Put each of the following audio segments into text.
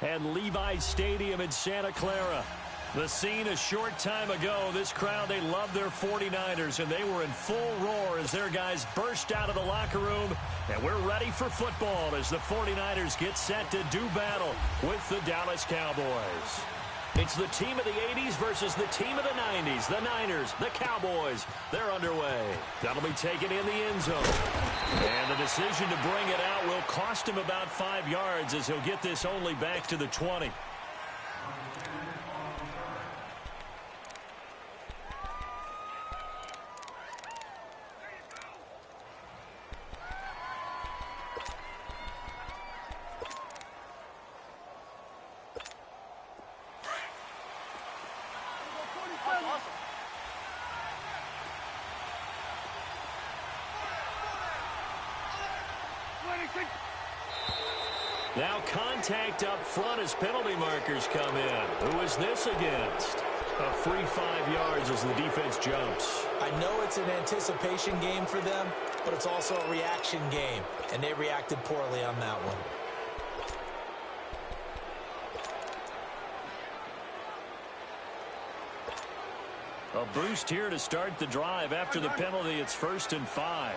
at Levi's Stadium in Santa Clara. The scene a short time ago, this crowd, they love their 49ers, and they were in full roar as their guys burst out of the locker room. And we're ready for football as the 49ers get set to do battle with the Dallas Cowboys. It's the team of the 80s versus the team of the 90s. The Niners, the Cowboys, they're underway. That'll be taken in the end zone. And the decision to bring it out will cost him about 5 yards as he'll get this only back to the 20. Now contact up front as penalty markers come in. Who is this against? A free 5 yards as the defense jumps. I know it's an anticipation game for them, but it's also a reaction game, and they reacted poorly on that one. A boost here to start the drive. After the penalty, it's 1st and 5.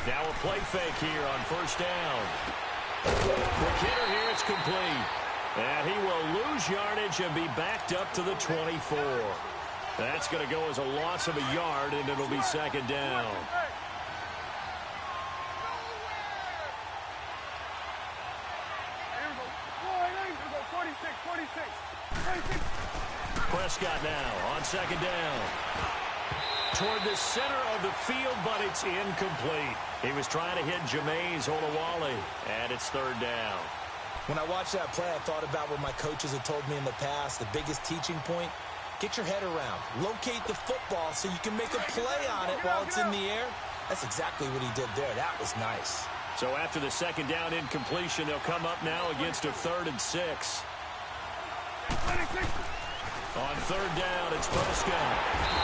Now a play fake here on 1st down. The kidder here, it's complete. And he will lose yardage and be backed up to the 24. That's going to go as a loss of a yard, and it'll be 2nd down. Prescott now on 2nd down. Toward the center of the field, but it's incomplete. He was trying to hit Jameis Olawale, and it's 3rd down. When I watched that play, I thought about what my coaches had told me in the past. The biggest teaching point, get your head around. Locate the football so you can make a play on it while it's in the air. That's exactly what he did there. That was nice. So after the 2nd down incompletion, they'll come up now against a 3rd and 6. On 3rd down, it's Prescott.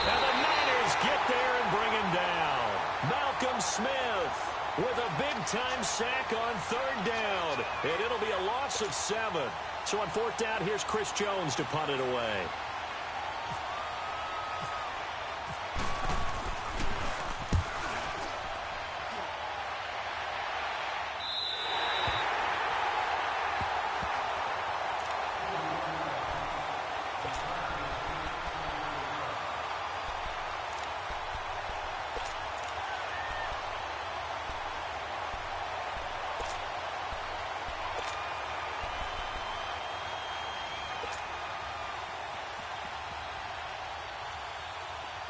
And the Niners get there and bring him down. Malcolm Smith with a big-time sack on 3rd down. And it'll be a loss of 7. So on 4th down, here's Chris Jones to punt it away.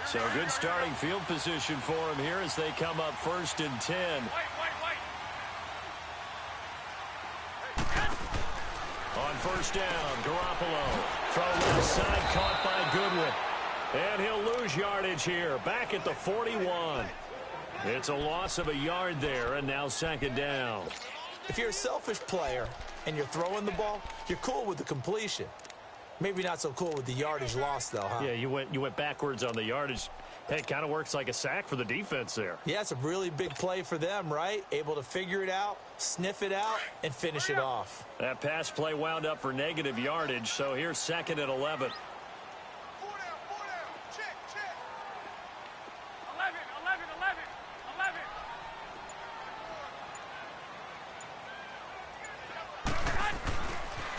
So good starting field position for him here as they come up 1st and 10. On 1st down, Garoppolo. Throw left side, caught by Goodwin. And he'll lose yardage here, back at the 41. It's a loss of a yard there, and now 2nd down. If you're a selfish player and you're throwing the ball, you're cool with the completion. Maybe not so cool with the yardage loss, though, huh? Yeah, you went backwards on the yardage. Hey, it kind of works like a sack for the defense there. Yeah, it's a really big play for them, right? Able to figure it out, sniff it out, and finish it off. That pass play wound up for negative yardage, so here's 2nd and 11.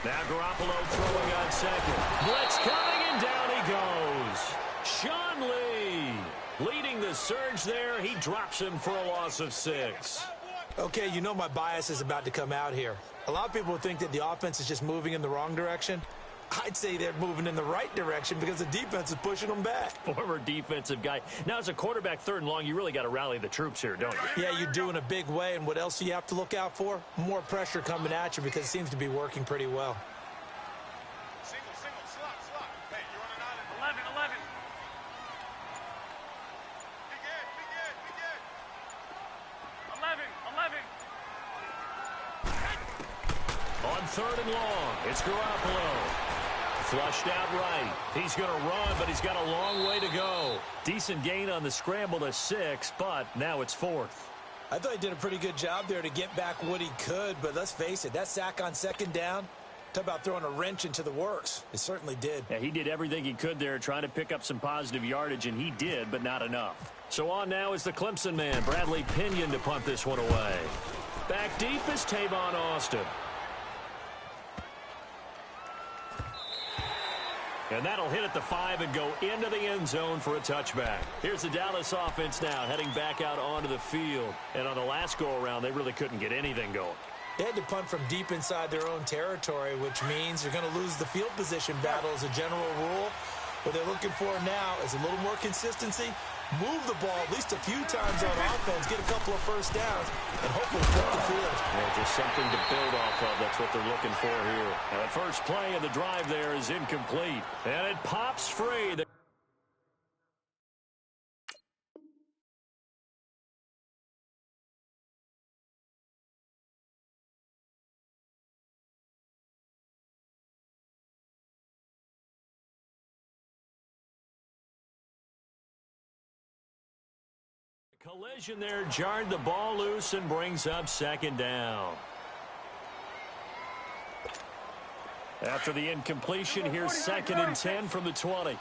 Now Garoppolo throwing on 2nd. Blitz coming, and down he goes. Sean Lee leading the surge there. He drops him for a loss of 6. Okay, you know my bias is about to come out here. A lot of people think that the offense is just moving in the wrong direction. I'd say they're moving in the right direction because the defense is pushing them back. Former defensive guy. Now, as a quarterback 3rd and long, you really got to rally the troops here, don't you? Yeah, you do in a big way. And what else do you have to look out for? More pressure coming at you because it seems to be working pretty well. Single, slot. Hey, you're on an island. 11. Begin. 11. On 3rd and long, it's Garoppolo. Flushed out right. He's going to run, but he's got a long way to go. Decent gain on the scramble to 6, but now it's 4th. I thought he did a pretty good job there to get back what he could, but let's face it, that sack on second down, talk about throwing a wrench into the works. It certainly did. Yeah, he did everything he could there trying to pick up some positive yardage, and he did, but not enough. So on now is the Clemson man, Bradley Pinion, to punt this one away. Back deep is Tavon Austin. And that'll hit at the 5 and go into the end zone for a touchback. Here's the Dallas offense now heading back out onto the field. And on the last go-around, they really couldn't get anything going. They had to punt from deep inside their own territory, which means you're going to lose the field position battle as a general rule. What they're looking for now is a little more consistency, move the ball at least a few times on offense, get a couple of first downs, and hopefully flip the field. Yeah, just something to build off of. That's what they're looking for here. Now, the first play of the drive there is incomplete. And it pops free. Collision there jarred the ball loose and brings up second down. After the incompletion, here's second and 10 from the 20. Here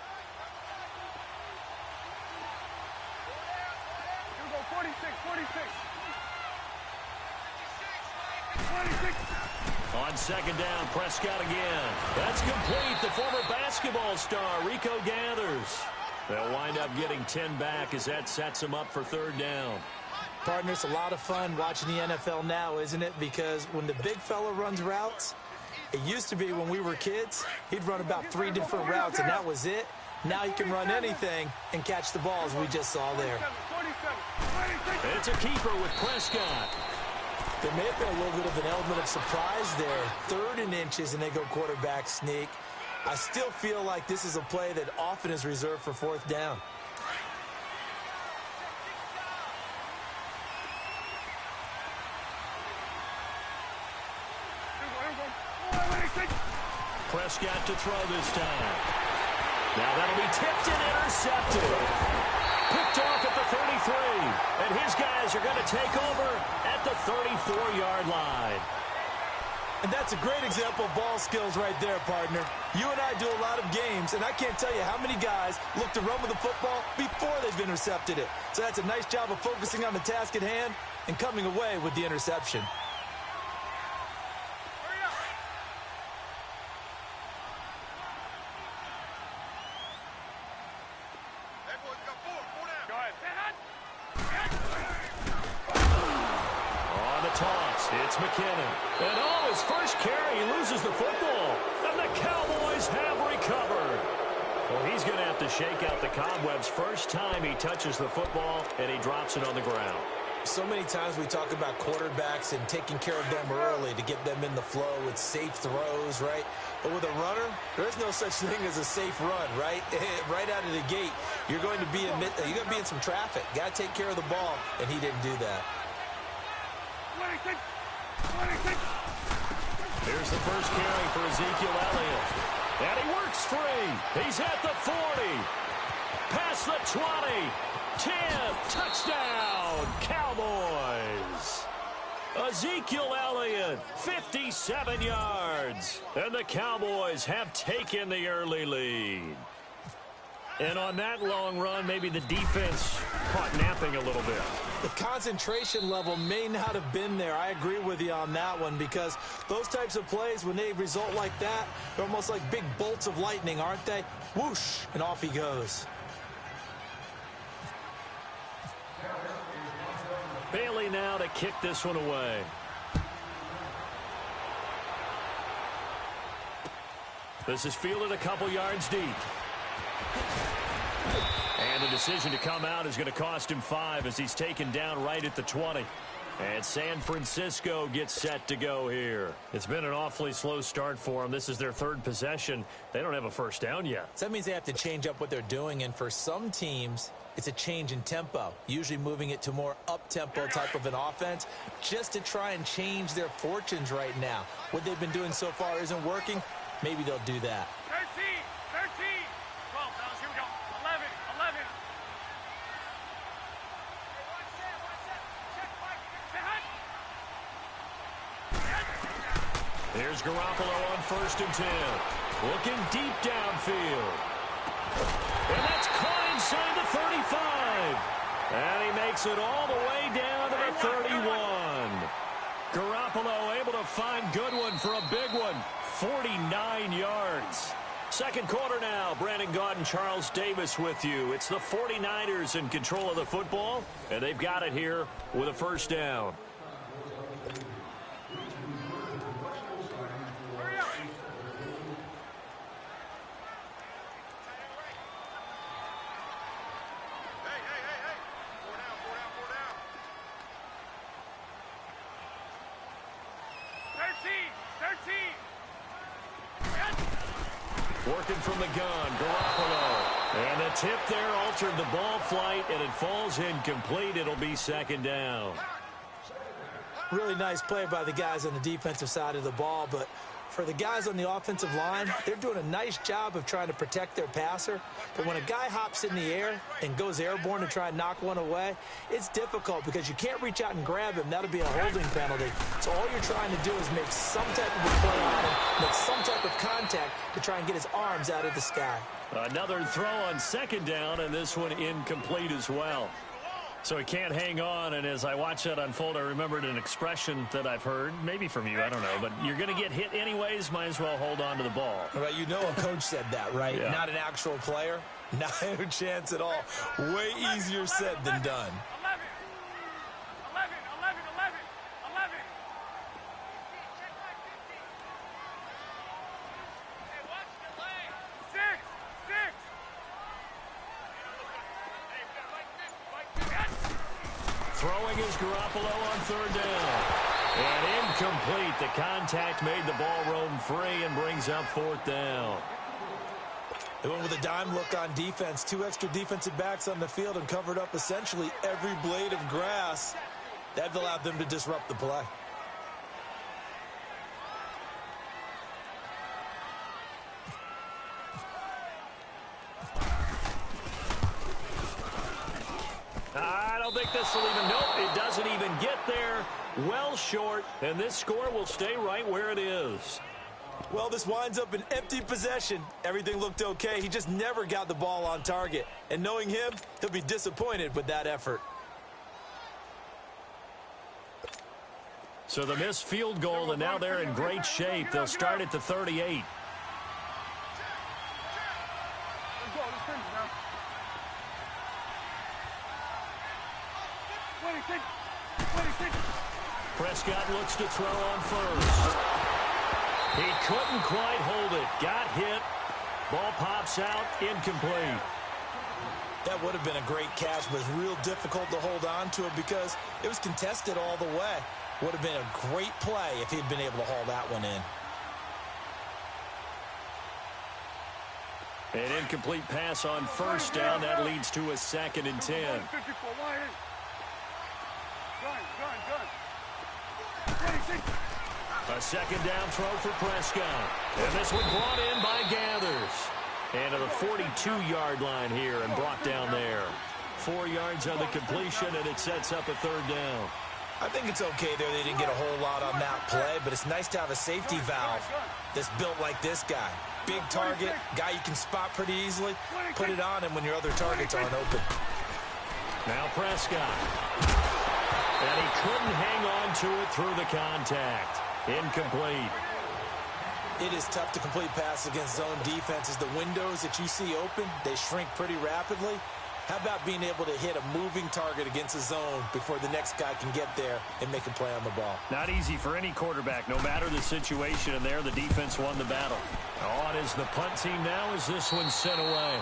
we go, 46, 46. 26. On second down, Prescott again. That's complete. The former basketball star, Rico Gathers. They'll wind up getting 10 back as that sets them up for third down. Partner, it's a lot of fun watching the NFL now, isn't it? Because when the big fella runs routes, it used to be when we were kids, he'd run about 3 different routes, and that was it. Now he can run anything and catch the ball, as we just saw there. It's a keeper with Prescott. There may have been a little bit of an element of surprise there. 3rd and inches, and they go quarterback sneak. I still feel like this is a play that often is reserved for 4th down. Prescott to throw this time. Now that'll be tipped and intercepted. Picked off at the 33. And his guys are going to take over at the 34-yard line. And that's a great example of ball skills right there, partner. You and I do a lot of games, and I can't tell you how many guys look to run with the football before they've intercepted it. So that's a nice job of focusing on the task at hand and coming away with the interception. Hey, boys, we got 4 down. Go ahead. On the toss, it's McKinnon. And his first carry, he loses the football. And the Cowboys have recovered. Well, he's going to have to shake out the cobwebs first time he touches the football, and he drops it on the ground. So many times we talk about quarterbacks and taking care of them early to get them in the flow with safe throws, right? But with a runner, there's no such thing as a safe run, right? Right out of the gate, you're going to be in some traffic. Got to take care of the ball, and he didn't do that. 26. 26. Here's the first carry for Ezekiel Elliott. And he works free. He's at the 40. Past the 20. 10. Touchdown, Cowboys. Ezekiel Elliott, 57 yards. And the Cowboys have taken the early lead. And on that long run, maybe the defense caught napping a little bit. The concentration level may not have been there. I agree with you on that one, because those types of plays, when they result like that, they're almost like big bolts of lightning, aren't they? Whoosh, and off he goes. Bailey now to kick this one away. This is fielded a couple yards deep. And the decision to come out is going to cost him 5 as he's taken down right at the 20. And San Francisco gets set to go here. It's been an awfully slow start for them. This is their 3rd possession. They don't have a first down yet. So that means they have to change up what they're doing, and for some teams, it's a change in tempo, usually moving it to more up-tempo type of an offense, just to try and change their fortunes right now. What they've been doing so far isn't working. Maybe they'll do that. 13. 12, fellas, here we go. 11. Check, Mike. Here's Garoppolo on 1st and 10. Looking deep downfield. And that's caught inside the 35. And he makes it all the way down to the 31. Garoppolo able to find Goodwin for a big one. 49 yards. Second quarter now. Brandon Gaudin, Charles Davis with you. It's the 49ers in control of the football, and they've got it here with a first down. Working from the gun, Garoppolo. And the tip there altered the ball flight, and it falls incomplete. It'll be second down. Really nice play by the guys on the defensive side of the ball, but for the guys on the offensive line, they're doing a nice job of trying to protect their passer. But when a guy hops in the air and goes airborne to try and knock one away, it's difficult because you can't reach out and grab him. That'll be a holding penalty. So all you're trying to do is make some type of a play on him, make some type of contact to try and get his arms out of the sky. Another throw on second down, and this one incomplete as well. So he can't hang on, and as I watch that unfold, I remembered an expression that I've heard, maybe from you, I don't know, but you're going to get hit anyways, might as well hold on to the ball. Right, you know a coach said that, right? Yeah. Not an actual player. Not a chance at all. Way easier said than done. 11. Throwing is Garoppolo on third down. And incomplete. The contact made the ball roam free and brings up fourth down. They went with a dime look on defense. 2 extra defensive backs on the field and covered up essentially every blade of grass. That allowed them to disrupt the play. I don't think this will even, nope, it doesn't even get there. Well short, and this score will stay right where it is. Well, this winds up an empty possession. Everything looked okay. He just never got the ball on target. And knowing him, he'll be disappointed with that effort. So the missed field goal, and now they're in great shape. They'll start at the 38. Prescott looks to throw on first. He couldn't quite hold it. Got hit. Ball pops out. Incomplete. That would have been a great catch, but it's real difficult to hold on to it because it was contested all the way. Would have been a great play if he'd been able to haul that one in. An incomplete pass on first down. That leads to a 2nd and 10. A second down throw for Prescott. And this one brought in by Gathers. And to the 42-yard line here and brought down there. 4 yards on the completion, and it sets up a third down. I think it's okay there. They didn't get a whole lot on that play, but it's nice to have a safety valve that's built like this guy. Big target, guy you can spot pretty easily. Put it on him when your other targets aren't open. Now Prescott. And he couldn't hang on to it through the contact. Incomplete. It is tough to complete passes against zone defenses. The windows that you see open, they shrink pretty rapidly. How about being able to hit a moving target against a zone before the next guy can get there and make a play on the ball? Not easy for any quarterback, no matter the situation, and there the defense won the battle. On is the punt team now as this one's sent away.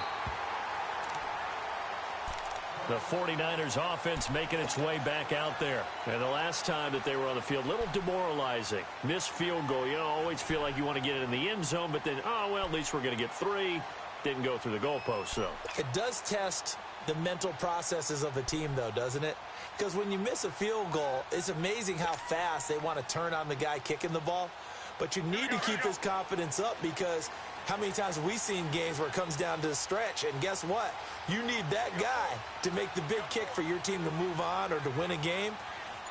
The 49ers offense making its way back out there. And the last time that they were on the field, a little demoralizing. Missed field goal. You know, always feel like you want to get it in the end zone, but then, oh, well, at least we're going to get 3. Didn't go through the goalpost, so. It does test the mental processes of a team, though, doesn't it? Because when you miss a field goal, it's amazing how fast they want to turn on the guy kicking the ball. But you need to keep his confidence up because how many times have we seen games where it comes down to the stretch? And guess what? You need that guy to make the big kick for your team to move on or to win a game.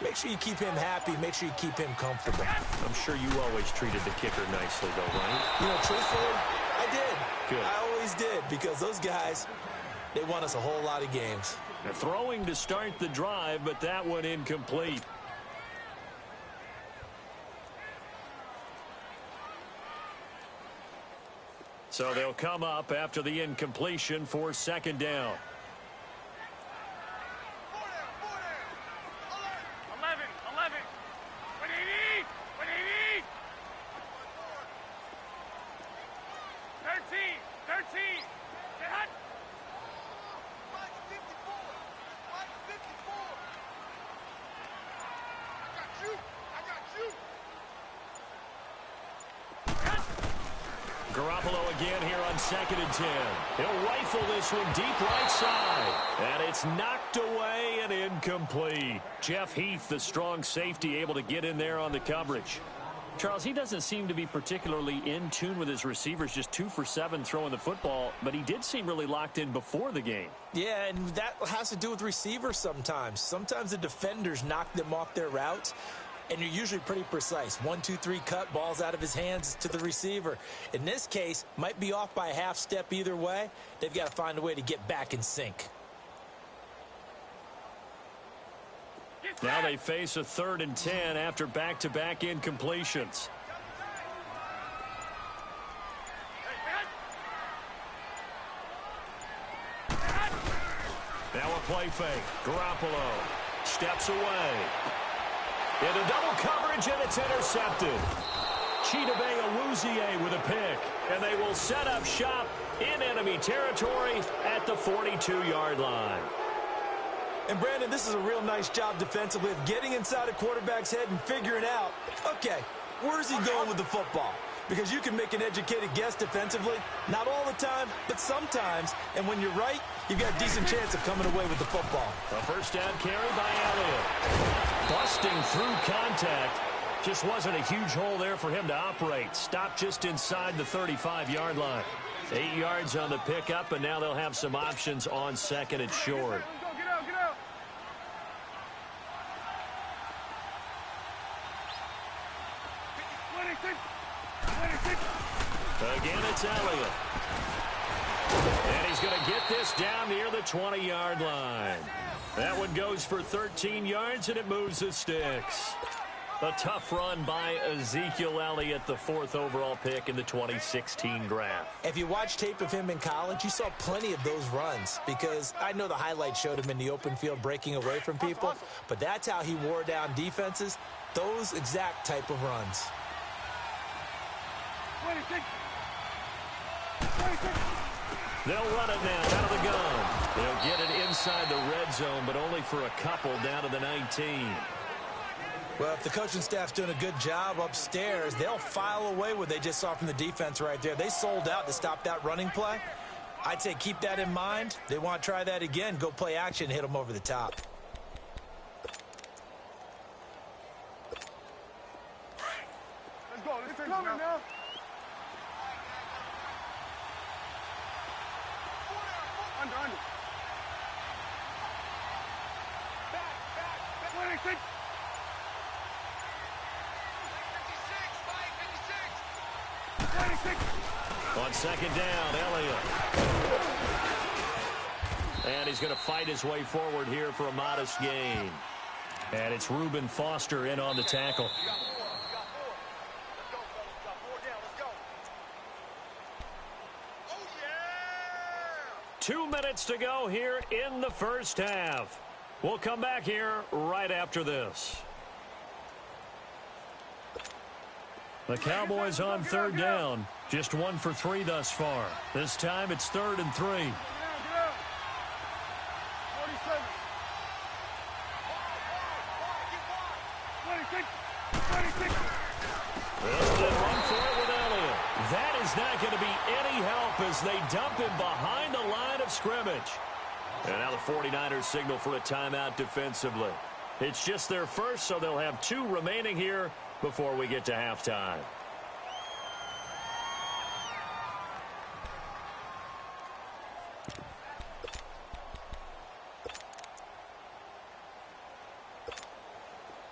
Make sure you keep him happy. Make sure you keep him comfortable. I'm sure you always treated the kicker nicely, though, right? You know, truthfully, I did. Good. I always did, because those guys, they won us a whole lot of games. They're throwing to start the drive, but that one incomplete. So they'll come up after the incompletion for second down. 11. What do you need? 13. Get hot. 54. I got you. Garoppolo again here on 2nd and 10. He'll rifle this one deep right side. And it's knocked away and incomplete. Jeff Heath, the strong safety, able to get in there on the coverage. Charles, he doesn't seem to be particularly in tune with his receivers, just 2 for 7 throwing the football, but he did seem really locked in before the game. Yeah, and that has to do with receivers sometimes. Sometimes the defenders knock them off their routes, and you're usually pretty precise. 1, 2, 3 cut, balls out of his hands to the receiver. In this case, might be off by a half step either way. They've got to find a way to get back in sync. Now they face a 3rd and 10 after back-to-back incompletions. Now a play fake. Garoppolo steps away. Into double coverage, and it's intercepted. Chidobe Awuzie with a pick, and they will set up shop in enemy territory at the 42-yard line. And, Brandon, this is a real nice job defensively of getting inside a quarterback's head and figuring out, okay, where's he going with the football? Because you can make an educated guess defensively, not all the time, but sometimes. And when you're right, you've got a decent chance of coming away with the football. A first down carry by Elliott. Busting through contact. Just wasn't a huge hole there for him to operate. Stopped just inside the 35-yard line. 8 yards on the pickup, and now they'll have some options on 2nd and short. Get out. Again, it's Elliott. And he's going to get this down near the 20-yard line. That one goes for 13 yards, and it moves the sticks. A tough run by Ezekiel Elliott, the 4th overall pick in the 2016 draft. If you watch tape of him in college, you saw plenty of those runs, because I know the highlights showed him in the open field breaking away from people, but that's how he wore down defenses, those exact type of runs. 26. They'll run it now out of the gun. They'll get it inside the red zone, but only for a couple down to the 19. Well, if the coaching staff's doing a good job upstairs, they'll file away what they just saw from the defense right there. They sold out to stop that running play. I'd say keep that in mind. They want to try that again. Go play action, hit them over the top. Let's go. It's coming now. Under. Back. 26. 56. On 2nd down, Elliott. And he's going to fight his way forward here for a modest gain. And it's Reuben Foster in on the tackle. 2 minutes to go here in the first half. We'll come back here right after this. The Cowboys on 3rd down. Just 1 for 3 thus far. This time it's 3rd and 3. 47. They'll run for it with Elliott. That is not going to be any help as they dump him behind the line of scrimmage. And now the 49ers signal for a timeout defensively. It's just their first, so they'll have 2 remaining here before we get to halftime.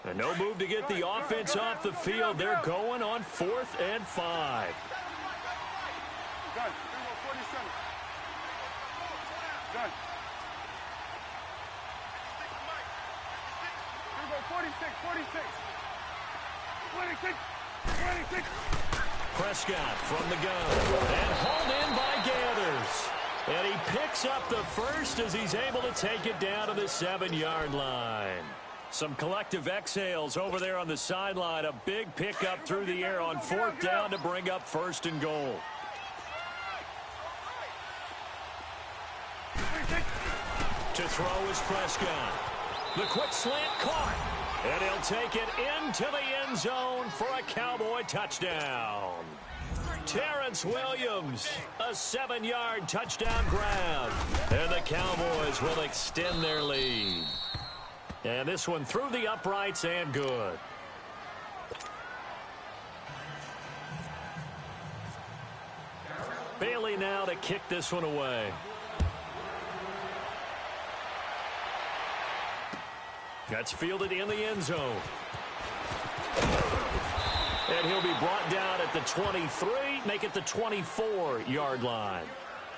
And no move to get the offense off the field. They're going on 4th and 5. Done. 47. Done. 46, 46. 26, 26. Prescott from the gun. And hauled in by Gathers. And he picks up the first as he's able to take it down to the 7-yard line. Some collective exhales over there on the sideline. A big pickup through the air on 4th down to bring up 1st and goal. To throw is Prescott. The quick slant caught. And he'll take it into the end zone for a Cowboy touchdown. Terrence Williams, a 7-yard touchdown grab. And the Cowboys will extend their lead. And this one through the uprights and good. Bailey now to kick this one away. That's fielded in the end zone. And he'll be brought down at the 23, make it the 24-yard line.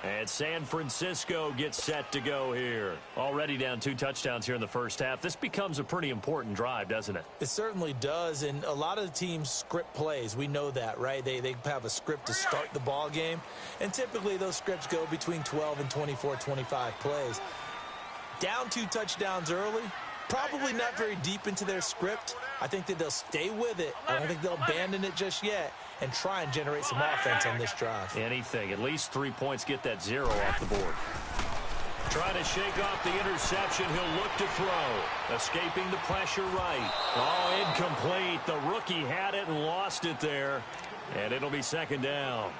And San Francisco gets set to go here. Already down 2 touchdowns here in the first half. This becomes a pretty important drive, doesn't it? It certainly does, and a lot of the teams script plays. We know that, right? They have a script to start the ball game, and typically those scripts go between 12 and 24, 25 plays. Down 2 touchdowns early, probably not very deep into their script. I think that they'll stay with it. I don't think they'll abandon it just yet and try and generate some offense on this drive. Anything. At least 3 points, get that 0 off the board. Trying to shake off the interception. He'll look to throw. Escaping the pressure right. Oh, incomplete. The rookie had it and lost it there. And it'll be 2nd down.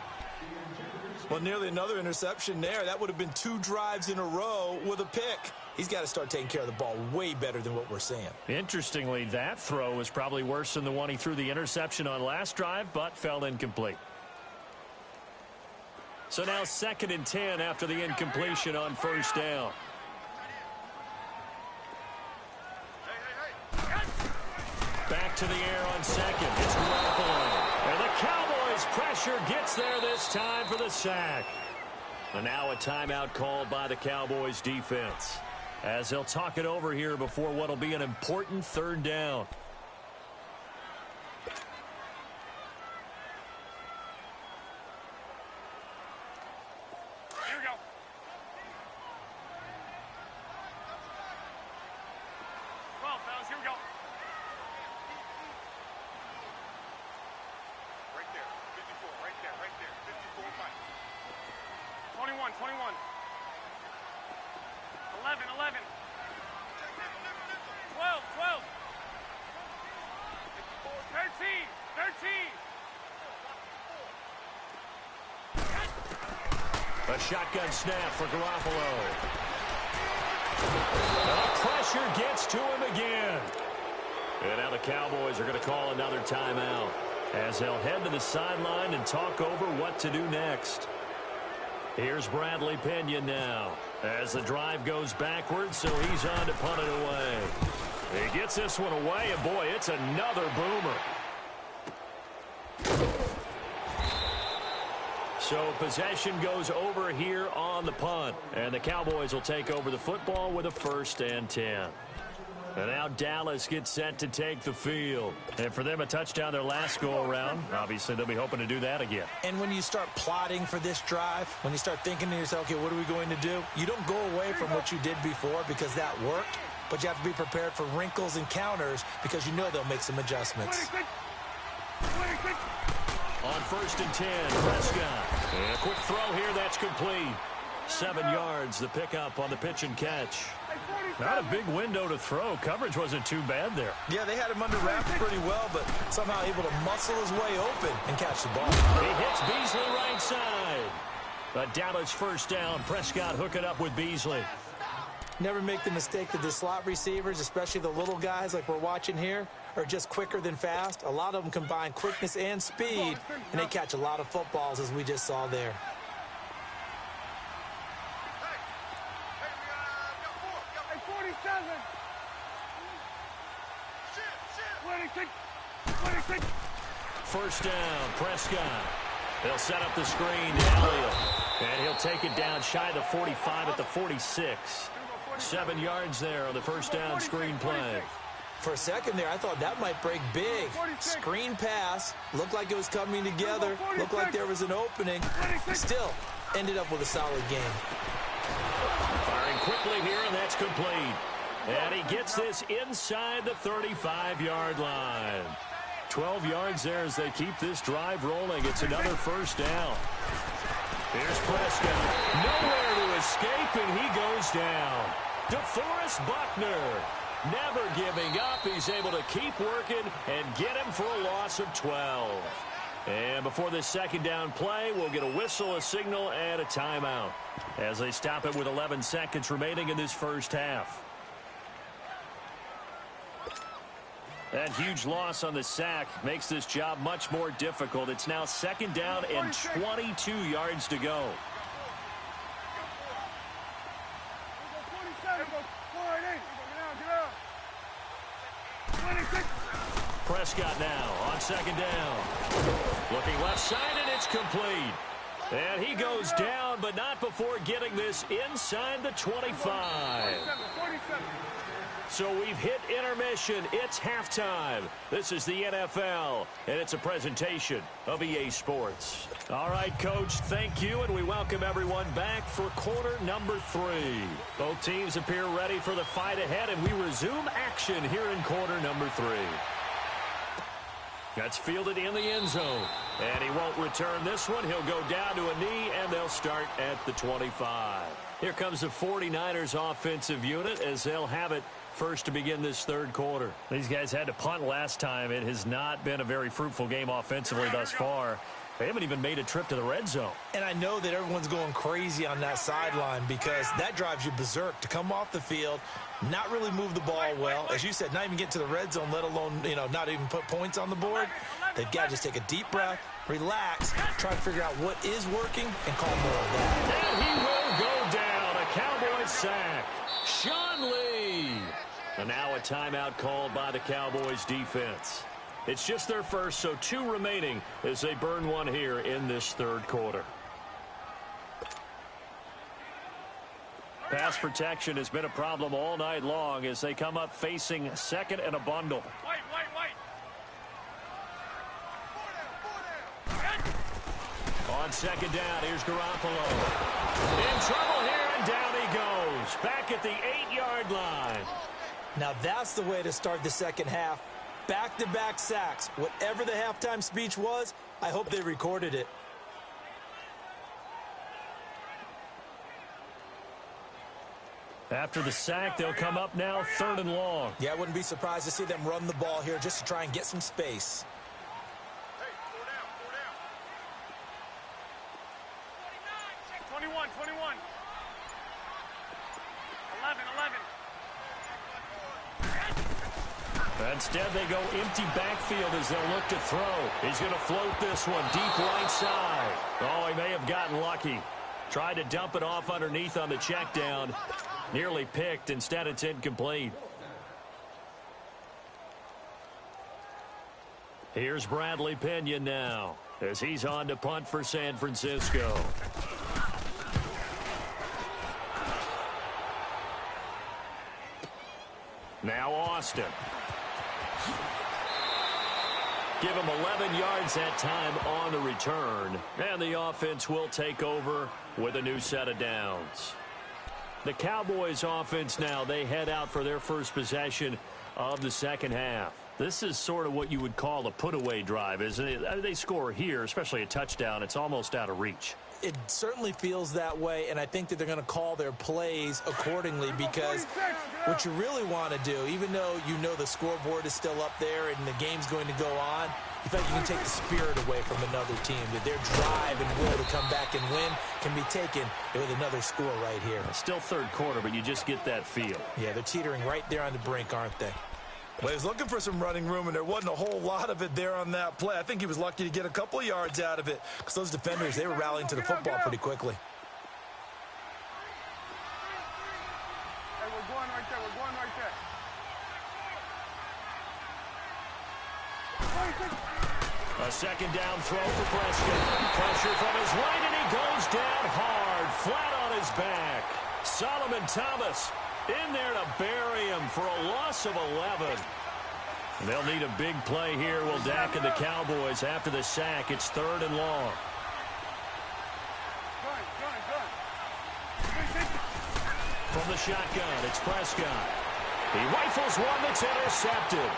Well, nearly another interception there. That would have been 2 drives in a row with a pick. He's got to start taking care of the ball way better than what we're seeing. Interestingly, that throw was probably worse than the one he threw the interception on last drive, but fell incomplete. So now 2nd and 10 after the incompletion on 1st down. Back to the air on 2nd. It's Garoppolo. And the Cowboys' pressure gets there this time for the sack. And now a timeout called by the Cowboys defense, as they'll talk it over here before what will be an important 3rd down. Here we go. Well, fellas, here we go. Right there. 54. Right there. Right there. 54. 21. 21. 11, 11. 12, 12. 13, 13. A shotgun snap for Garoppolo. The pressure gets to him again. And now the Cowboys are going to call another timeout, as they'll head to the sideline and talk over what to do next. Here's Bradley Pinion now, as the drive goes backwards, so he's on to punt it away. He gets this one away, and boy, it's another boomer. So possession goes over here on the punt, and the Cowboys will take over the football with a 1st and 10. And now Dallas gets set to take the field. And for them, a touchdown their last go-around. Obviously, they'll be hoping to do that again. And when you start plotting for this drive, when you start thinking to yourself, okay, what are we going to do? You don't go away from what you did before because that worked, but you have to be prepared for wrinkles and counters because you know they'll make some adjustments. On 1st and 10, Prescott. And a quick throw here, that's complete. 7 yards, the pickup on the pitch and catch. Not a big window to throw. Coverage wasn't too bad there. Yeah, they had him under wraps pretty well, but somehow able to muscle his way open and catch the ball. He hits Beasley right side. A Dallas 1st down. Prescott hooking up with Beasley. Never make the mistake that the slot receivers, especially the little guys like we're watching here, are just quicker than fast. A lot of them combine quickness and speed, and they catch a lot of footballs, as we just saw there. Hey, 47. Shit. First down, Prescott. They'll set up the screen to Elliott. And he'll take it down shy of the 45 at the 46. 7 yards there on the first down screen play. For a second there, I thought that might break big. Screen pass. Looked like it was coming together. Looked like there was an opening. Still, ended up with a solid game. Firing quickly here, and that's complete. And he gets this inside the 35-yard line. 12 yards there as they keep this drive rolling. It's another first down. Here's Prescott. Nowhere to escape, and he goes down. DeForest Buckner, never giving up. He's able to keep working and get him for a loss of 12. And before this second down play, we'll get a whistle, a signal, and a timeout as they stop it with 11 seconds remaining in this first half. That huge loss on the sack makes this job much more difficult. It's now second down and 22 yards to go. Prescott now on second down. Looking left side, and it's complete. And he goes down, but not before getting this inside the 25. So we've hit intermission. It's halftime. This is the NFL, and it's a presentation of EA Sports. All right, Coach, thank you, and we welcome everyone back for quarter number 3. Both teams appear ready for the fight ahead, and we resume action here in quarter number 3. That's fielded in the end zone, and he won't return this one. He'll go down to a knee, and they'll start at the 25. Here comes the 49ers offensive unit as they'll have it first to begin this third quarter. These guys had to punt last time. It has not been a very fruitful game offensively thus far. They haven't even made a trip to the red zone. And I know that everyone's going crazy on that sideline because that drives you berserk to come off the field, not really move the ball well. As you said, not even get to the red zone, let alone, not even put points on the board. They've got to just take a deep breath, relax, try to figure out what is working, and call more of that. And he will go down. A Cowboys sack. Sean Lee. And now a timeout called by the Cowboys defense. It's just their first, so 2 remaining as they burn one here in this third quarter. Pass protection has been a problem all night long as they come up facing second and a bundle. White. On second down, here's Garoppolo. In trouble here, and down he goes. Back at the 8-yard line. Now that's the way to start the second half. Back-to-back sacks. Whatever the halftime speech was, I hope they recorded it. After the sack, they'll come up now third and long. Yeah, I wouldn't be surprised to see them run the ball here just to try and get some space. Hey, 4 down. 21. 11. Instead, they go empty backfield as they'll look to throw. He's going to float this one deep right side. Oh, he may have gotten lucky. Tried to dump it off underneath on the check down. Nearly picked. Instead, it's incomplete. Here's Bradley Pinion now as he's on to punt for San Francisco. Now Austin. Give him 11 yards that time on the return. And the offense will take over with a new set of downs. The Cowboys offense now, they head out for their first possession of the second half. This is sort of what you would call a put-away drive, isn't it? They score here, especially a touchdown. It's almost out of reach. It certainly feels that way, and I think that they're going to call their plays accordingly because what you really want to do, even though you know the scoreboard is still up there and the game's going to go on, you feel like you can take the spirit away from another team, that their drive and will to come back and win can be taken with another score right here. Still third quarter, but you just get that feel. Yeah, they're teetering right there on the brink, aren't they? Well, he was looking for some running room, and there wasn't a whole lot of it there on that play. I think he was lucky to get a couple of yards out of it because those defenders, they were rallying to the football pretty quickly. Hey, we're going right there. A second down throw for Prescott. Pressure from his right, and he goes down hard, flat on his back. Solomon Thomas in there to bury him for a loss of 11. And they'll need a big play here. Will Dak and the Cowboys after the sack. It's 3rd and long. From the shotgun, it's Prescott. He rifles one that's intercepted.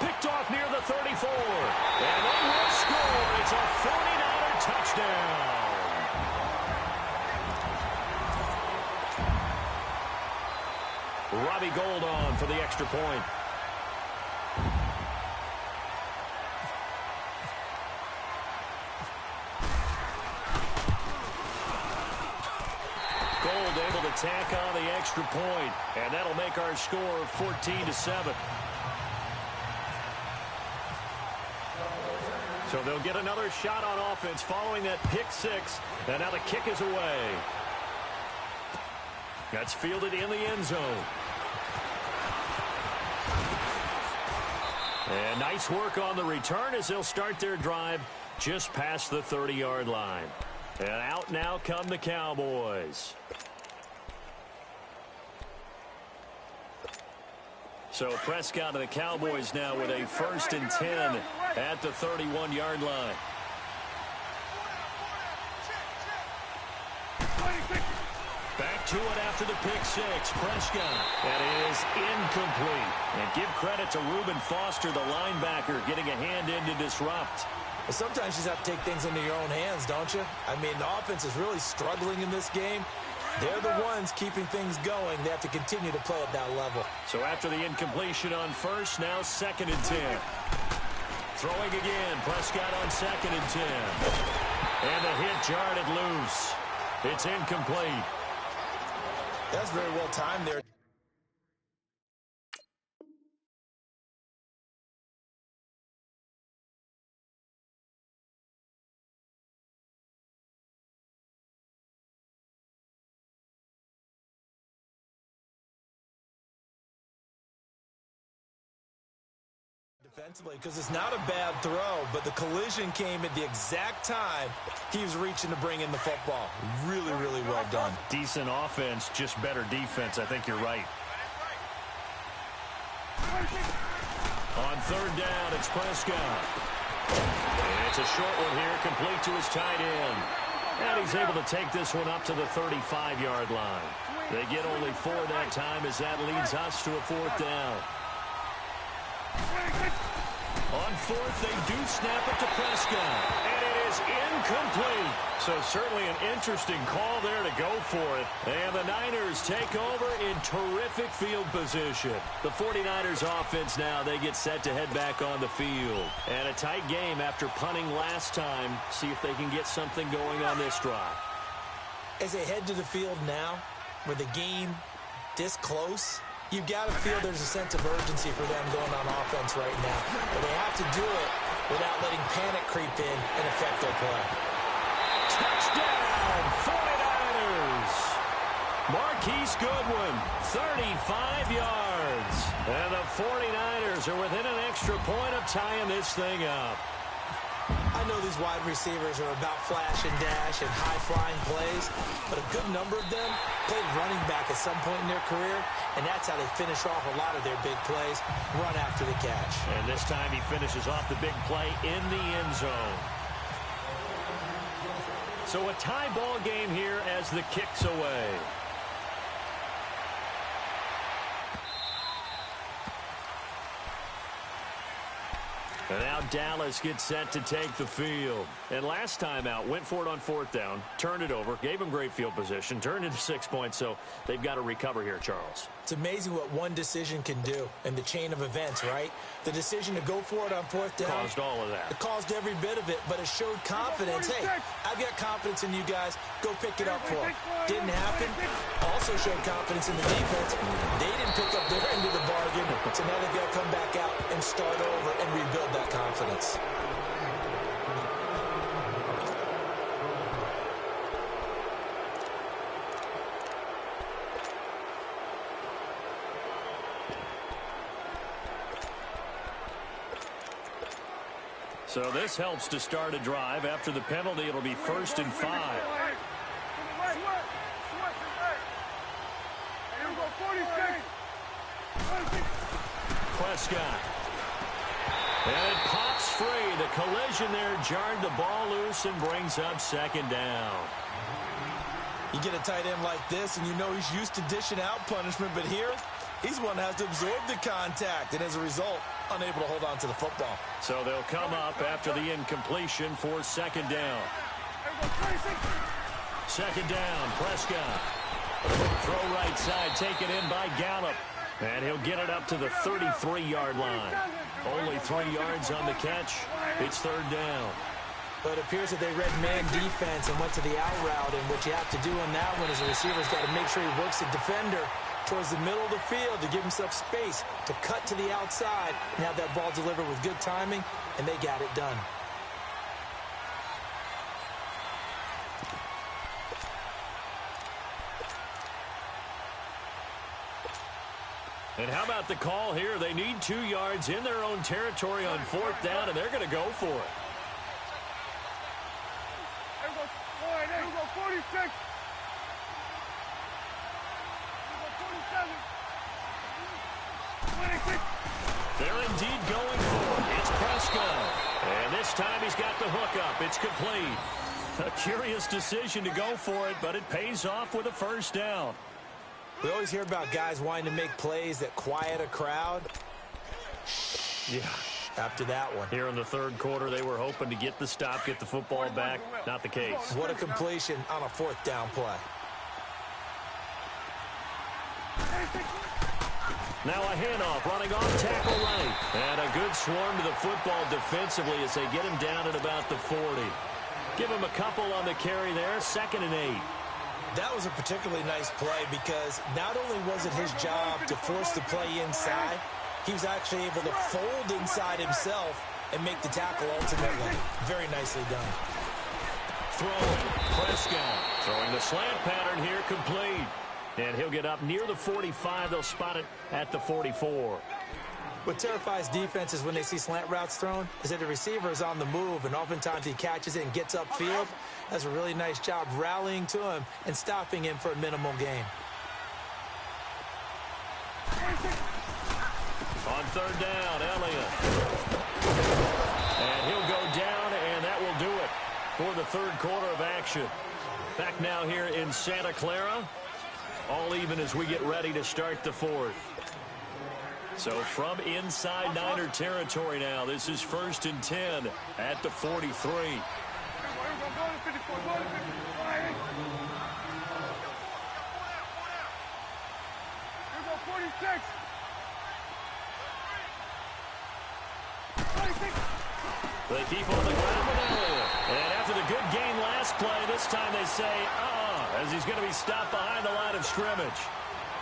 Picked off near the 34. And they will score. It's a 49er touchdown. Robbie Gould on for the extra point. Gould able to tack on the extra point, and that'll make our score 14-7. So they'll get another shot on offense following that pick six, and now the kick is away. That's fielded in the end zone. And nice work on the return as they'll start their drive just past the 30-yard line. And out now come the Cowboys. So Prescott and the Cowboys now with a 1st and 10 at the 31-yard line. Back to it after the pick six. Prescott. That is incomplete. And give credit to Reuben Foster, the linebacker, getting a hand in to disrupt. Well, sometimes you just have to take things into your own hands, don't you? I mean, the offense is really struggling in this game. They're the ones keeping things going. They have to continue to play at that level. So after the incompletion on first, now 2nd and 10. Throwing again. Prescott on 2nd and 10. And the hit jarred it loose. It's incomplete. That's very well timed there. Defensively, because it's not a bad throw, but the collision came at the exact time he was reaching to bring in the football. Really, really well done. Decent offense, just better defense. I think you're right. On 3rd down, it's Prescott. And it's a short one here, complete to his tight end. And he's able to take this one up to the 35-yard line. They get only 4 that time as that leads us to a 4th down. On 4th, they do snap it to Prescott. And it is incomplete. So certainly an interesting call there to go for it. And the Niners take over in terrific field position. The 49ers offense now, they get set to head back on the field. And a tight game after punting last time. See if they can get something going on this drive. As they head to the field now, with the game this close, you've got to feel there's a sense of urgency for them going on offense right now. But they have to do it without letting panic creep in and affect their play. Touchdown, 49ers! Marquise Goodwin, 35 yards. And the 49ers are within an extra point of tying this thing up. I know these wide receivers are about flash and dash and high-flying plays, but a good number of them played running back at some point in their career, and that's how they finish off a lot of their big plays, run after the catch. And this time he finishes off the big play in the end zone. So a tie ball game here as the kick's away. And now Dallas gets set to take the field. And last time out, went for it on 4th down, turned it over, gave them great field position, turned into 6 points, so they've got to recover here, Charles. It's amazing what one decision can do in the chain of events, right? The decision to go for it on 4th down. Caused all of that. It caused every bit of it, but it showed confidence. Hey, I've got confidence in you guys. Go pick it up for them. Didn't happen. Also showed confidence in the defense. They didn't pick up their end of the bargain, so now they've got to come back out and start over and rebuild that confidence. So this helps to start a drive. After the penalty, it'll be 1st and 5. Prescott. And it pops free. The collision there jarred the ball loose and brings up 2nd down. You get a tight end like this, and you know he's used to dishing out punishment, but here, he's one that has to absorb the contact, and as a result, unable to hold on to the football. So they'll come up after the incompletion for 2nd down. 2nd down, Prescott. Throw right side, taken in by Gallup. And he'll get it up to the 33-yard line. Only 3 yards on the catch. It's 3rd down. But it appears that they read man defense and went to the out route. And what you have to do on that one is the receiver's got to make sure he works the defender towards the middle of the field to give himself space to cut to the outside and have that ball delivered with good timing, and they got it done. And how about the call here? They need 2 yards in their own territory on 4th down, and they're going to go for it. There we go, 46. They're indeed going for it. It's Prescott. And this time he's got the hook up. It's complete. A curious decision to go for it, but it pays off with a 1st down. We always hear about guys wanting to make plays that quiet a crowd. Yeah. After that one. Here in the 3rd quarter, they were hoping to get the stop, get the football back. Not the case. What a completion on a 4th down play. Now a handoff, running off tackle right. And a good swarm to the football defensively as they get him down at about the 40. Give him a couple on the carry there, 2nd and 8. That was a particularly nice play because not only was it his job to force the play inside, he was actually able to fold inside himself and make the tackle ultimately. Very nicely done. Throwing, Prescott. Throwing the slant pattern here, complete. And he'll get up near the 45. They'll spot it at the 44. What terrifies defenses when they see slant routes thrown is that the receiver is on the move, and oftentimes he catches it and gets upfield. Does a really nice job rallying to him and stopping him for a minimal gain. On 3rd down, Elliott. And he'll go down, and that will do it for the 3rd quarter of action. Back now here in Santa Clara. All even as we get ready to start the 4th. So from inside Niner territory now, this is 1st and 10 at the 43. 46. They keep on the ground with Elliott. And after the good gain last play, this time they say, as he's going to be stopped behind the line of scrimmage.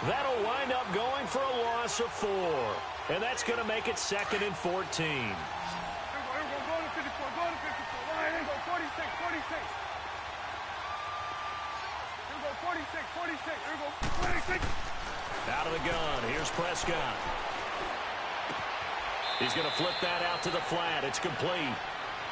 That'll wind up going for a loss of 4. And that's going to make it 2nd and 14. Out of the gun. Here's Prescott. He's going to flip that out to the flat. It's complete.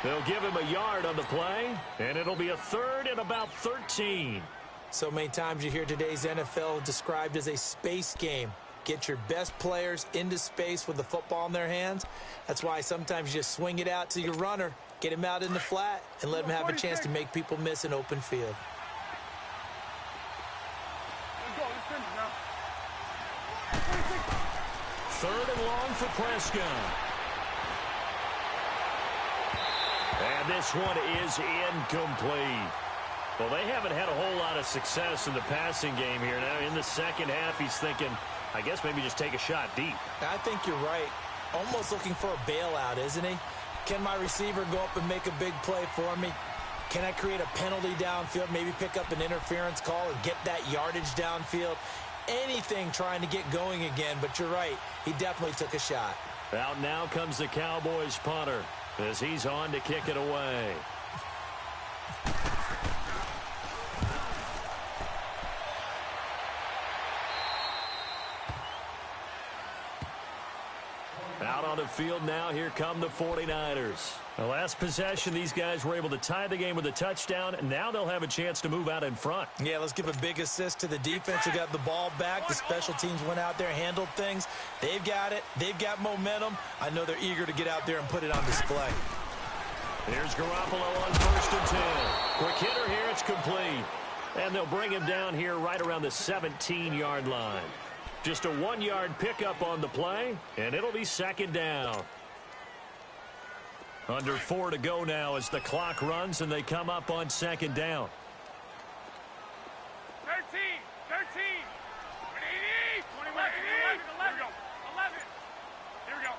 They'll give him a yard on the play, and it'll be a 3rd and about 13. So many times you hear today's NFL described as a space game. Get your best players into space with the football in their hands. That's why sometimes you just swing it out to your runner, get him out in the flat, and let him have a chance to make people miss an open field. Third and long for Prescott. And this one is incomplete. Well, they haven't had a whole lot of success in the passing game here. Now, in the second half, he's thinking, I guess maybe just take a shot deep. I think you're right. Almost looking for a bailout, isn't he? Can my receiver go up and make a big play for me? Can I create a penalty downfield, maybe pick up an interference call and get that yardage downfield? Anything trying to get going again, but you're right. He definitely took a shot. Out now comes the Cowboys punter as he's on to kick it away. Out on the field now. Here come the 49ers. The last possession, these guys were able to tie the game with a touchdown, and now they'll have a chance to move out in front. Yeah, let's give a big assist to the defense who got the ball back. The special teams went out there, handled things. They've got it. They've got momentum. I know they're eager to get out there and put it on display. Here's Garoppolo on 1st and 10. Quick hitter here, it's complete. And they'll bring him down here right around the 17-yard line. Just a 1-yard pickup on the play, and it'll be 2nd down. Under 4 to go now as the clock runs, and they come up on 2nd down. 13, 13, 20, 21, 11. Here we go.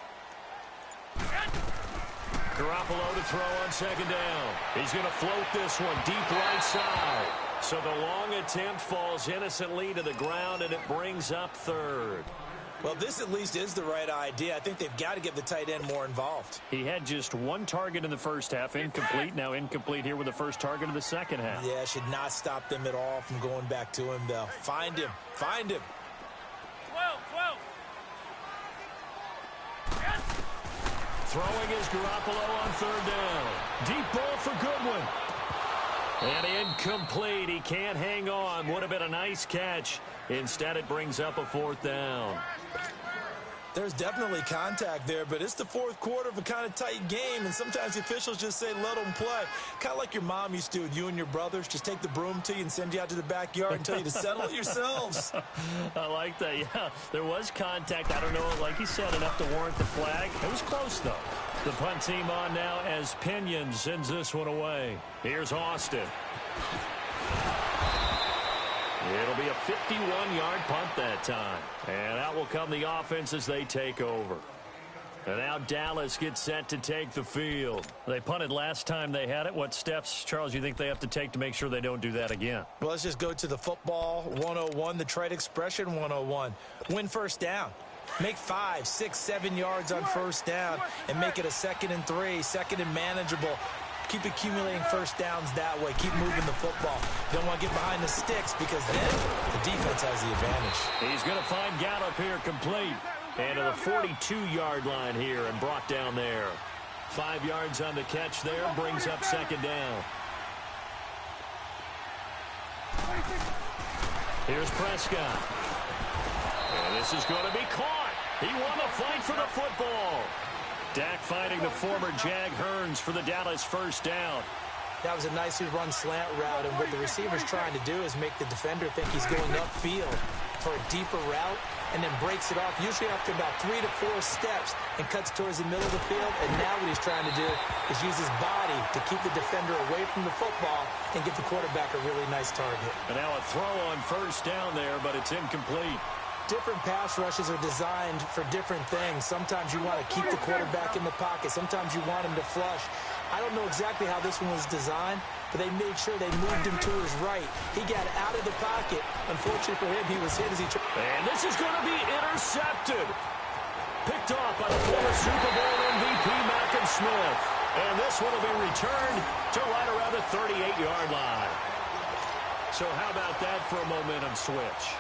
Garoppolo to throw on 2nd down. He's going to float this one deep right side. So the long attempt falls innocently to the ground, and it brings up 3rd. Well, this at least is the right idea. I think they've got to get the tight end more involved. He had just 1 target in the first half, incomplete. Now incomplete here with the first target of the second half. Yeah, should not stop them at all from going back to him, though. Find him. Find him. 12. Yes. Throwing is Garoppolo on 3rd down. Deep ball for Goodwin. And incomplete. He can't hang on. Would have been a nice catch. Instead, it brings up a 4th down. There's definitely contact there, but it's the 4th quarter of a kind of tight game, and sometimes the officials just say, let them play. Kind of like your mom used to with you and your brothers. Just take the broom to you and send you out to the backyard and tell you to settle it yourselves. I like that, yeah. There was contact. I don't know, like you said, enough to warrant the flag. It was close, though. The punt team on now as Pinion sends this one away. Here's Austin. It'll be a 51-yard punt that time. And out will come the offense as they take over. And now Dallas gets set to take the field. They punted last time they had it. What steps, Charles, you think they have to take to make sure they don't do that again? Well, let's just go to the football 101, the trade expression 101. Win 1st down. Make 5, 6, 7 yards on 1st down and make it a 2nd and 3, 2nd and manageable. Keep accumulating 1st downs that way. Keep moving the football. Don't want to get behind the sticks because then the defense has the advantage. He's going to find Gallup here complete. And to the 42-yard line here and brought down there. 5 yards on the catch there brings up 2nd down. Here's Prescott. And this is going to be caught. He won the fight for the football. Dak finding the former Jag Hearns for the Dallas 1st down. That was a nicely run slant route, and what the receiver's trying to do is make the defender think he's going upfield for a deeper route and then breaks it off, usually after about 3 to 4 steps, and cuts towards the middle of the field. And now what he's trying to do is use his body to keep the defender away from the football and give the quarterback a really nice target. And now a throw on 1st down there, but it's incomplete. Different pass rushes are designed for different things. Sometimes you want to keep the quarterback in the pocket. Sometimes you want him to flush. I don't know exactly how this one was designed, but they made sure they moved him to his right. He got out of the pocket. Unfortunately for him, he was hit as he tried. And this is going to be intercepted. Picked off by the former Super Bowl MVP, Malcolm Smith. And this one will be returned to right around the 38-yard line. So how about that for a momentum switch?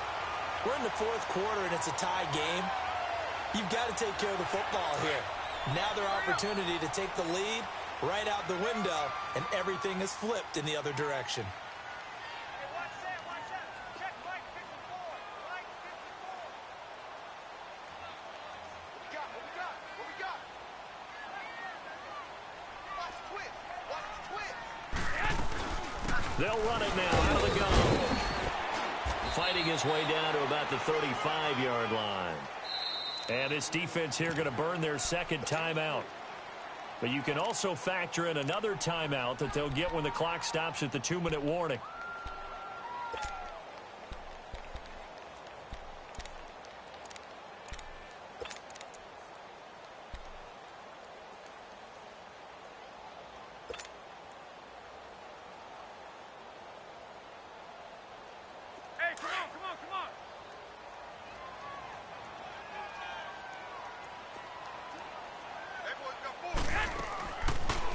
We're in the 4th quarter, and it's a tie game. You've got to take care of the football here. Now their opportunity to take the lead right out the window, and everything is flipped in the other direction. Hey, watch that. Check Mike 54. Mike 54. What we got? Watch the twist. They'll run it now out of the gun. Fighting his way down to about the 35-yard line. And this defense here going to burn their 2nd timeout. But you can also factor in another timeout that they'll get when the clock stops at the 2-minute warning. Hey, come on. Hey, boys, got 4.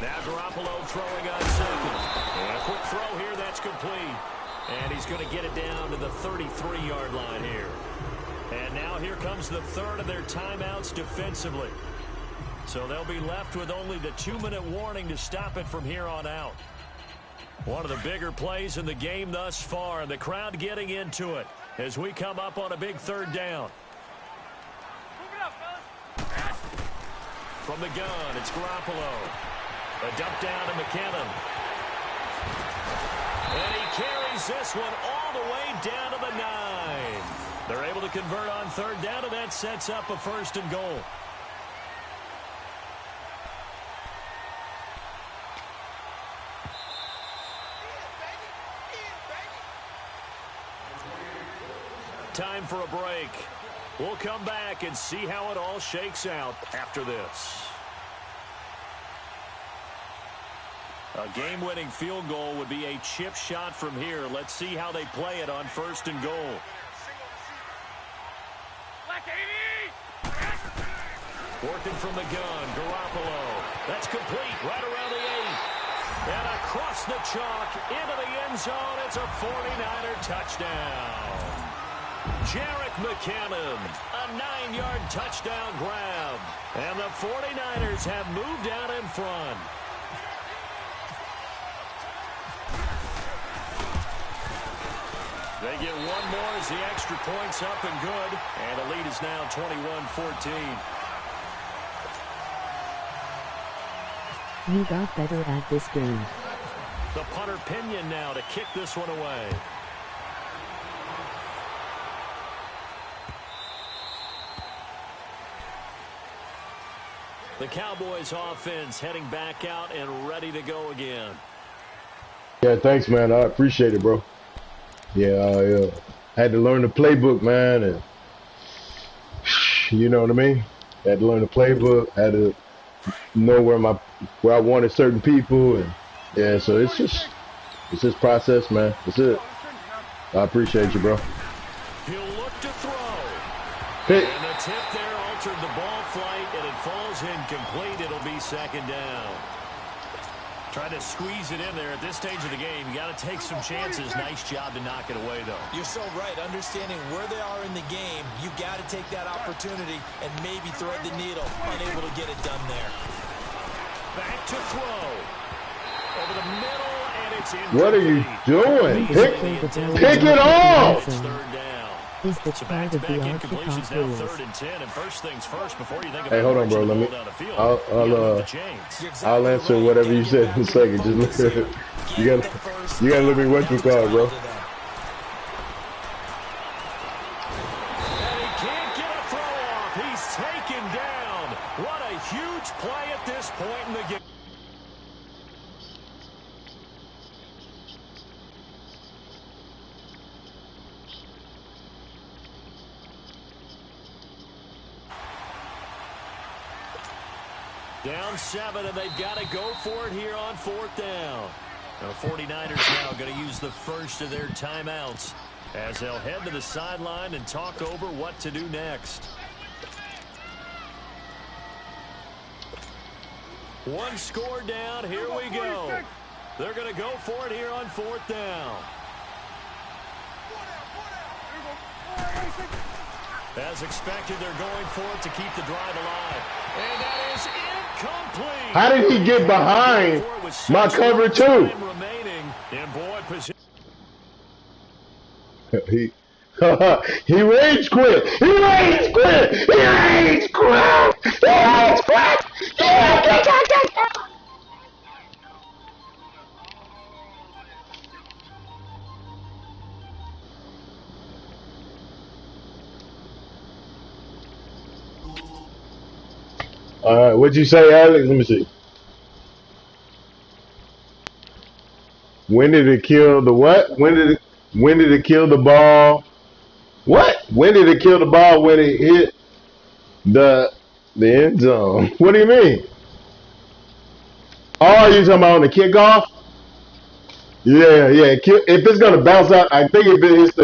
Now Garoppolo throwing on 2nd. And a quick throw here, that's complete. And he's going to get it down to the 33-yard line here. And now here comes the 3rd of their timeouts defensively. So they'll be left with only the 2-minute warning to stop it from here on out. One of the bigger plays in the game thus far, and the crowd getting into it as we come up on a big 3rd down. From the gun, it's Garoppolo. A dump down to McKinnon. And he carries this one all the way down to the 9. They're able to convert on 3rd down, and that sets up a 1st and goal. Time for a break. We'll come back and see how it all shakes out after this. A game-winning field goal would be a chip shot from here. Let's see how they play it on 1st and goal. Working from the gun, Garoppolo. That's complete right around the 8. And across the chalk into the end zone. It's a 49er touchdown. Jerick McKinnon, a 9-yard touchdown grab. And the 49ers have moved out in front. They get one more as the extra point's up and good. And the lead is now 21-14. You got better at this game. The punter Pinion now to kick this one away. The Cowboys offense heading back out and ready to go again. Yeah, thanks, man. I appreciate it, bro. Yeah, I had to learn the playbook, man, and you know what I mean? Had to learn the playbook, had to know where I wanted certain people, and yeah, so it's just process, man. That's it. I appreciate you, bro. He'll look to throw. Hey. And the tip there altered the ball flight, and it falls incomplete. It'll be 2nd down. Trying to squeeze it in there at this stage of the game. You got to take some chances. Nice job to knock it away, though. You're so right. Understanding where they are in the game, you got to take that opportunity and maybe thread the needle. Unable to get it done there. Back to throw. Over the middle, and it's incomplete. What are you doing? Pick it off! It's 3rd down. Is the So part of the incompletions now rules. 3rd and 10, and first things first before you think about Hey, hold on, bro. Let me. I'll answer whatever you said in a second. Just look at it. You gotta let me what you call, bro. And he can't get a throw off. He's taken down. What a huge play at this point in the game. Down 7, and they've got to go for it here on 4th down. The 49ers now going to use the first of their timeouts as they'll head to the sideline and talk over what to do next. One score down. Here we go. They're going to go for it here on 4th down. As expected, they're going for it to keep the drive alive. And that is incomplete. How did he get behind my cover too? He rage quit. He rage quit. He rage quit. He rage quit. All right, what'd you say, Alex? Let me see. When did it kill the what? When did it kill the ball? What? When did it kill the ball when it hit the end zone? What do you mean? Oh, you talking about on the kickoff? Yeah. If it's gonna bounce out, I think if it hits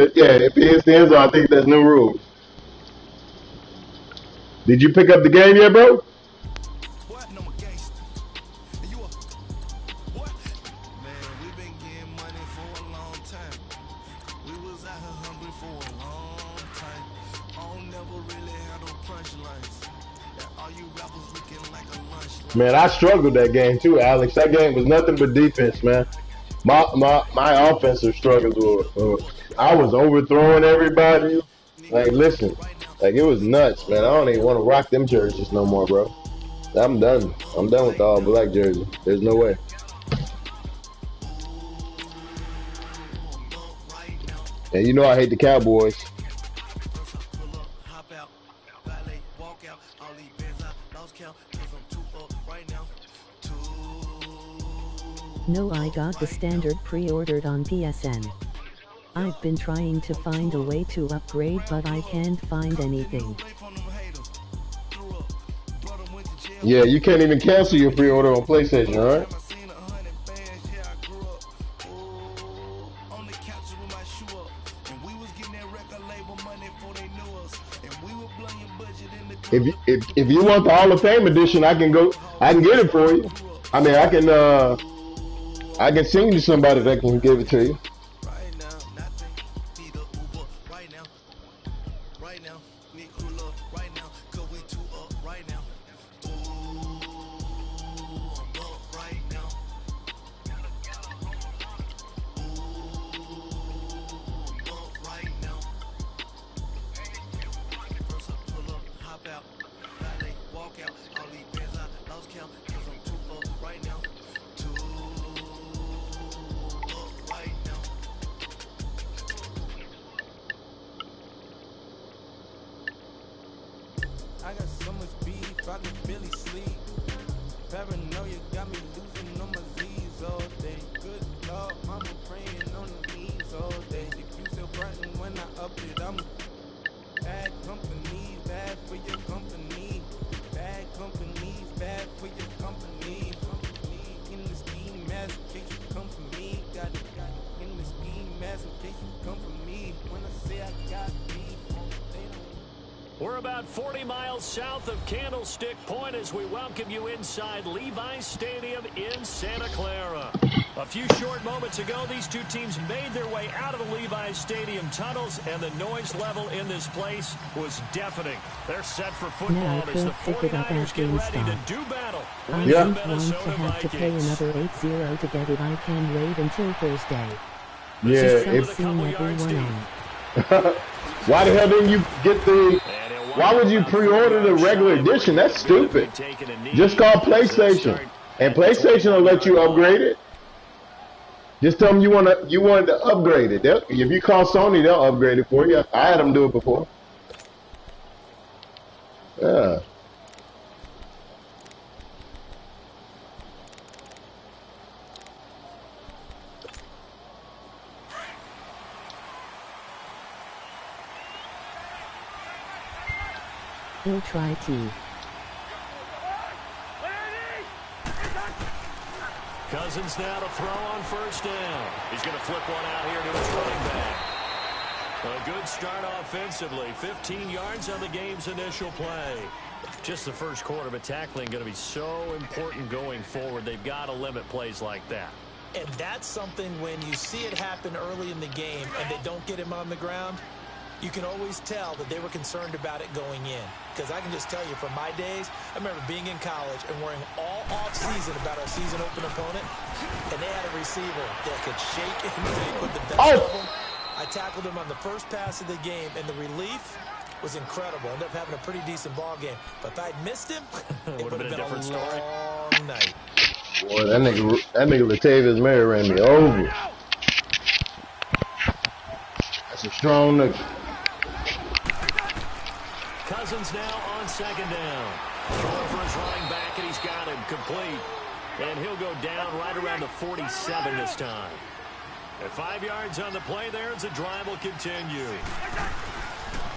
the end zone, I think that's new rules. Did you pick up the game yet, bro? Man, I struggled that game too, Alex. That game was nothing but defense, man. My offensive struggles were I was overthrowing everybody. Like, listen, like it was nuts, man. I don't even want to rock them jerseys no more, bro. I'm done. I'm done with the all black jersey. There's no way. And you know I hate the Cowboys. No, I got the standard pre-ordered on PSN. I've been trying to find a way to upgrade, but I can't find anything. Yeah, you can't even cancel your pre-order on PlayStation, alright? If you want the Hall of Fame edition, I can get it for you. I mean, I can sing to somebody that can give it to you. I got so much beef, I can barely sleep. Paranoia got me losing on my Z's all day. Good Lord, mama praying on the knees all day. If you still frightened when I up it, I'm bad company, bad for your company. Bad companies, bad for your company. In the scheme, mass in case you come for me. Got it in the scheme, mass in case you come for me. When I say I got beef, they don't. We're about 40 miles south of Candlestick Point as we welcome you inside Levi's Stadium in Santa Clara. A few short moments ago, these two teams made their way out of the Levi's Stadium tunnels, and the noise level in this place was deafening. They're set for football as the 49ers get ready to do battle. I don't want to have to pay another 8-0 to get it. I can wait until Thursday. Yeah, I've seen everyone on. Why the hell didn't you get the... Why would you pre-order the regular edition? That's stupid. Just call PlayStation, and PlayStation will let you upgrade it. Just tell them you wanted to upgrade it. If you call Sony, they'll upgrade it for you. I had them do it before. Yeah. He'll try to. Cousins now to throw on first down. He's going to flip one out here to his running back. A good start offensively. 15 yards on the game's initial play. Just the first quarter, but tackling going to be so important going forward. They've got to limit plays like that. And that's something when you see it happen early in the game and they don't get him on the ground, you can always tell that they were concerned about it going in. Because I can just tell you from my days, I remember being in college and worrying all off-season about our season open opponent, and they had a receiver that could shake him until he put the best of him. I tackled him on the first pass of the game, and the relief was incredible. Ended up having a pretty decent ball game. But if I'd missed him, it would have been a different story. Long night. Boy, that nigga Latavius Murray ran me over. That's a strong nigga. Cousins now on second down. Throwing for his running back, and he's got him complete. And he'll go down right around the 47 this time. At 5 yards on the play there, as the drive will continue.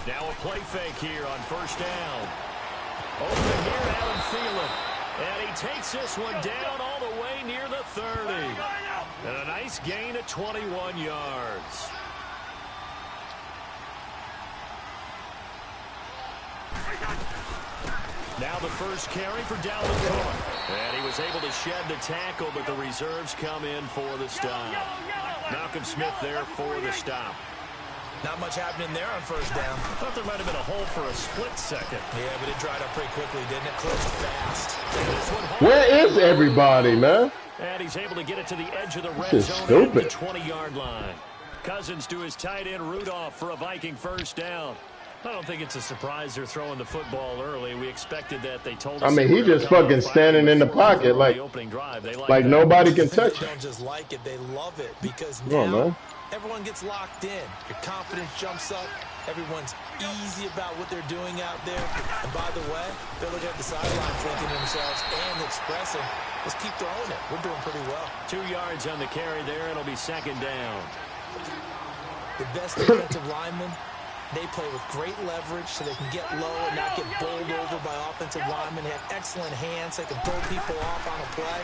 Now a play fake here on first down. Open here, Adam Thielen. And he takes this one down all the way near the 30. And a nice gain of 21 yards. Now the first carry for Dalvin Cook. And he was able to shed the tackle, but the reserves come in for the stop. Malcolm Smith there for the stop. Not much happening there on first down. I thought there might have been a hole for a split second. Yeah, but it dried up pretty quickly, didn't it? Closed fast. Where is everybody, man? And he's able to get it to the edge of the red This is zone at the stupid. 20-yard line. Cousins to his tight end Rudolph for a Viking first down. I don't think it's a surprise they're throwing the football early. We expected that. They told us. I mean, he just fucking standing in the pocket like nobody can touch They him. don't just like it, they love it because Come on, now man. everyone gets locked in. Your confidence jumps up. Everyone's easy about what they're doing out there. And by the way, they're looking at the sideline thinking to themselves and expressing, let's keep throwing it. We're doing pretty well. 2 yards on the carry there. It'll be second down. The best defensive linemen, they play with great leverage so they can get low and not get bowled over by offensive linemen. They have excellent hands. They can throw people off on a play.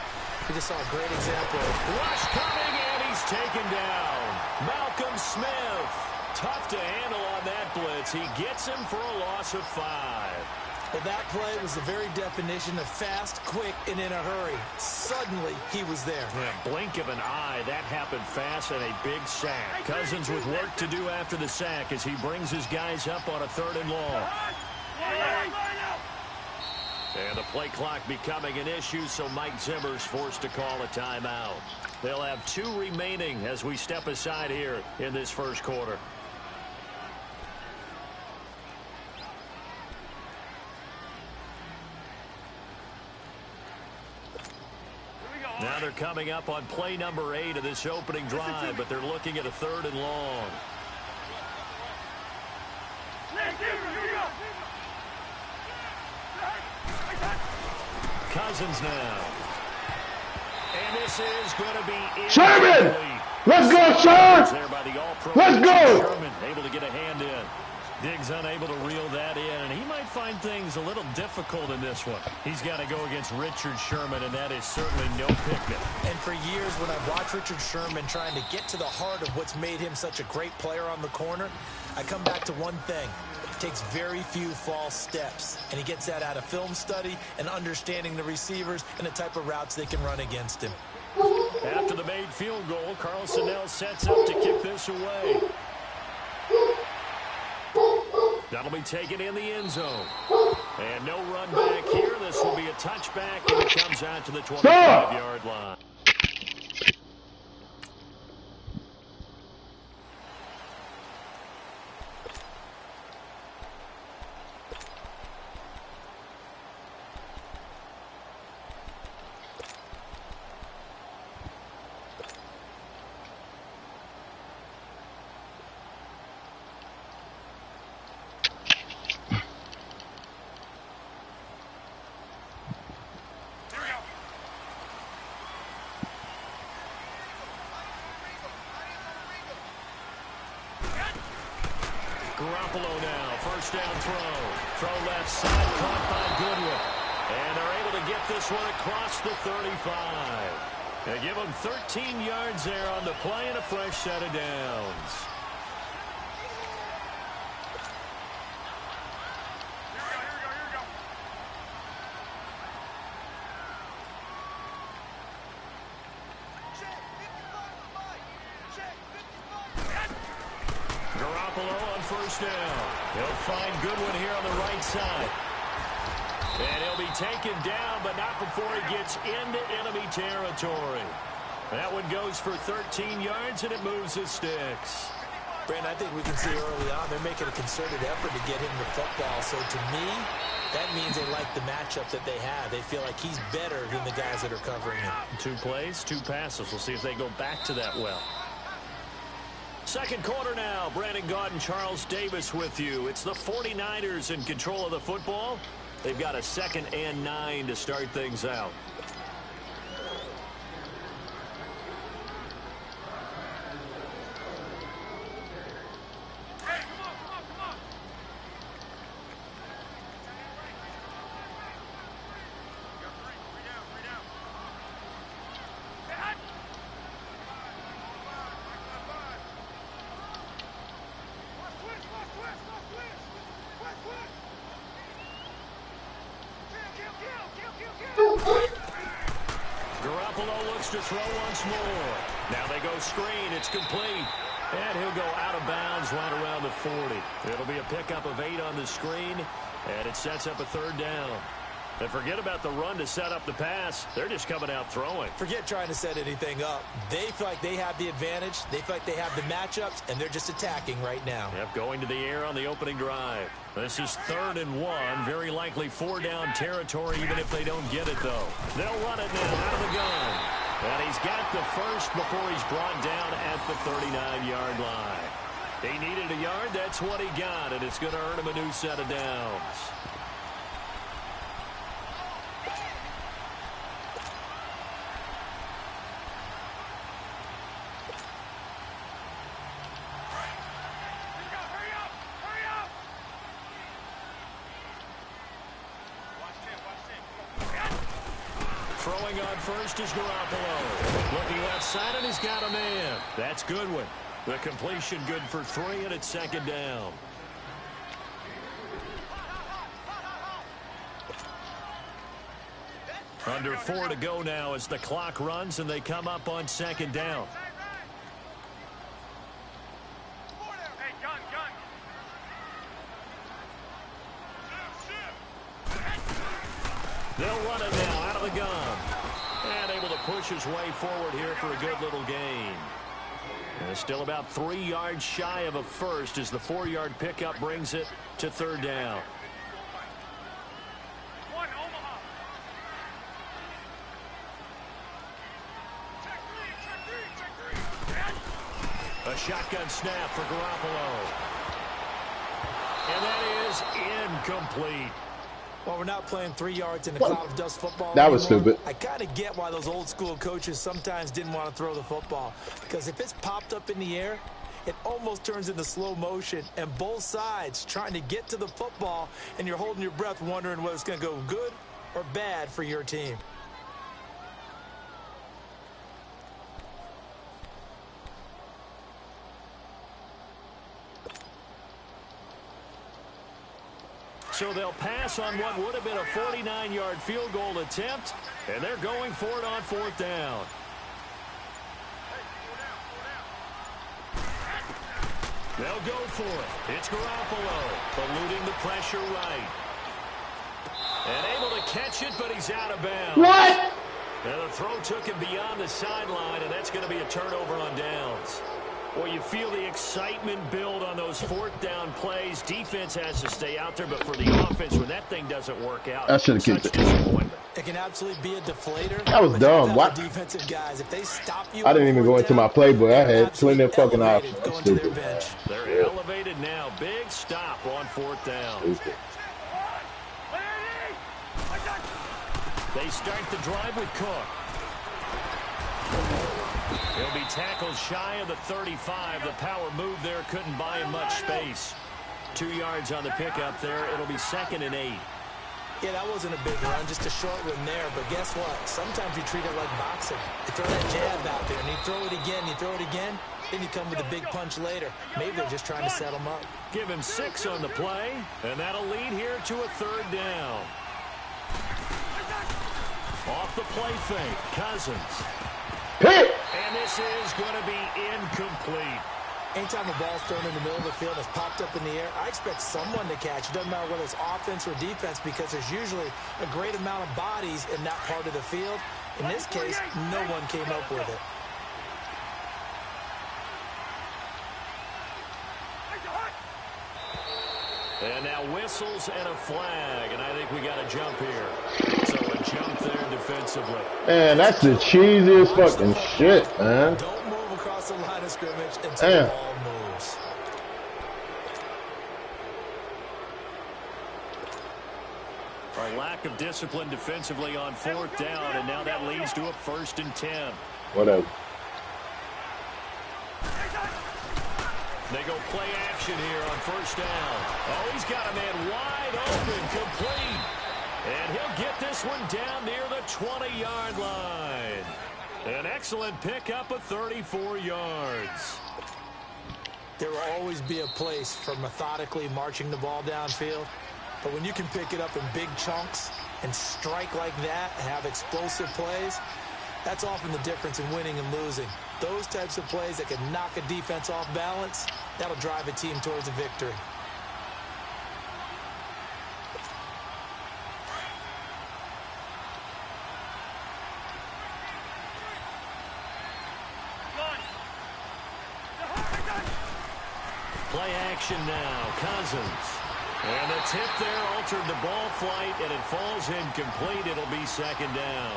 We just saw a great example. Rush coming, and he's taken down. Malcolm Smith. Tough to handle on that blitz. He gets him for a loss of 5. Well, that play was the very definition of fast, quick, and in a hurry. Suddenly, he was there. Yeah, blink of an eye. That happened fast and a big sack. Cousins with work to do after the sack as he brings his guys up on a 3rd and long. And the play clock becoming an issue, so Mike Zimmer's forced to call a timeout. They'll have 2 remaining as we step aside here in this first quarter. Now they're coming up on play number 8 of this opening drive, but they're looking at a 3rd and long. Cousins now. And this is going to be Sherman! Let's go, Sherman! Let's go! Sherman able to get a hand in. Diggs unable to reel that in, and he might find things a little difficult in this one. He's got to go against Richard Sherman, and that is certainly no picnic. And for years, when I've watched Richard Sherman trying to get to the heart of what's made him such a great player on the corner, I come back to one thing. He takes very few false steps, and he gets that out of film study and understanding the receivers and the type of routes they can run against him. After the made field goal, Carlson now sets up to kick this away. That'll be taken in the end zone. And no run back here. This will be a touchback, and it comes out to the 25-yard line. Garoppolo now, first down throw. Throw left side, caught by Goodwin. And they're able to get this one across the 35. They give him 13 yards there on the play and a fresh set of downs. Garoppolo on first down. He'll find Goodwin here on the right side. And he'll be taken down, but not before he gets into enemy territory. That one goes for 13 yards, and it moves the sticks. Brandon, I think we can see early on they're making a concerted effort to get him the football. So to me, that means they like the matchup that they have. They feel like he's better than the guys that are covering him. 2 plays, 2 passes. We'll see if they go back to that well. Second quarter now. Brandon Gaudin, Charles Davis with you. It's the 49ers in control of the football. They've got a 2nd and 9 to start things out. Garoppolo looks to throw once more. Now they go screen. It's complete. And he'll go out of bounds right around the 40. It'll be a pickup of 8 on the screen, and it sets up a 3rd down. And forget about the run to set up the pass. They're just coming out throwing. Forget trying to set anything up. They feel like they have the advantage. They feel like they have the matchups, and they're just attacking right now. Yep, going to the air on the opening drive. This is 3rd and 1. Very likely 4-down territory, even if they don't get it, though. They'll run it now out of the gun. And he's got the first before he's brought down at the 39-yard line. He needed a yard. That's what he got, and it's going to earn him a new set of downs. Throwing on first is Garoppolo. Looking left side, and he's got a man. That's Goodwin. The completion good for 3, and it's 2nd down. Under 4 to go now as the clock runs, and they come up on 2nd down. Hey, gun. They'll run it now out of the gun. And able to push his way forward here for a good little gain. And still about 3 yards shy of a first as the 4-yard pickup brings it to 3rd down. One, Omaha. Check three. A shotgun snap for Garoppolo. And that is incomplete. Well, we're not playing 3 yards in the cloud of dust football That was anymore. stupid. I kind of get why those old school coaches sometimes didn't want to throw the football. Because if it's popped up in the air, it almost turns into slow motion. And both sides trying to get to the football, and you're holding your breath wondering whether it's going to go good or bad for your team. So they'll pass on what would have been a 49-yard field goal attempt, and they're going for it on 4th down. They'll go for it. It's Garoppolo, eluding the pressure right. And able to catch it, but he's out of bounds. What? And the throw took him beyond the sideline, and that's going to be a turnover on downs. Well, you feel the excitement build on those 4th down plays. Defense has to stay out there, but for the offense, when that thing doesn't work out, I should have kicked such it. disappointment. It can absolutely be a deflator. That was but dumb. What? Defensive guys, if they stop you, I didn't even go into my playbook. I had plenty of fucking elevated options. going to their Stupid. bench. They're elevated now. Big stop on 4th down. Stupid. They start the drive with Cook. He'll be tackled shy of the 35. The power move there couldn't buy him much space. 2 yards on the pickup there. It'll be 2nd and 8. Yeah, that wasn't a big run, just a short one there. But guess what? Sometimes you treat it like boxing. You throw that jab out there, and you throw it again, you throw it again, then you come with a big punch later. Maybe they're just trying to set them up. Give him 6 on the play, and that'll lead here to a 3rd down. Off the play fake, Cousins. Hit! And this is going to be incomplete. Anytime the ball's thrown in the middle of the field, it's popped up in the air, I expect someone to catch. It doesn't matter whether it's offense or defense, because there's usually a great amount of bodies in that part of the field. In this case, no one came up with it. And now whistles and a flag, and I think we got a jump here. So a jump there defensively. Man, that's the cheesiest fucking shit, man. Don't move across the line of scrimmage until the ball moves. A lack of discipline defensively on 4th down, and now that leads to a 1st and 10. Whatever. They go play action here on 1st down. Oh, he's got a man wide open, complete. And he'll get this one down near the 20-yard line. An excellent pickup of 34 yards. There will always be a place for methodically marching the ball downfield. But when you can pick it up in big chunks and strike like that and have explosive plays, That's often the difference in winning and losing. Those types of plays that can knock a defense off balance, that'll drive a team towards a victory. Play action now, Cousins. And the tip there altered the ball flight, and it falls incomplete. It'll be second down.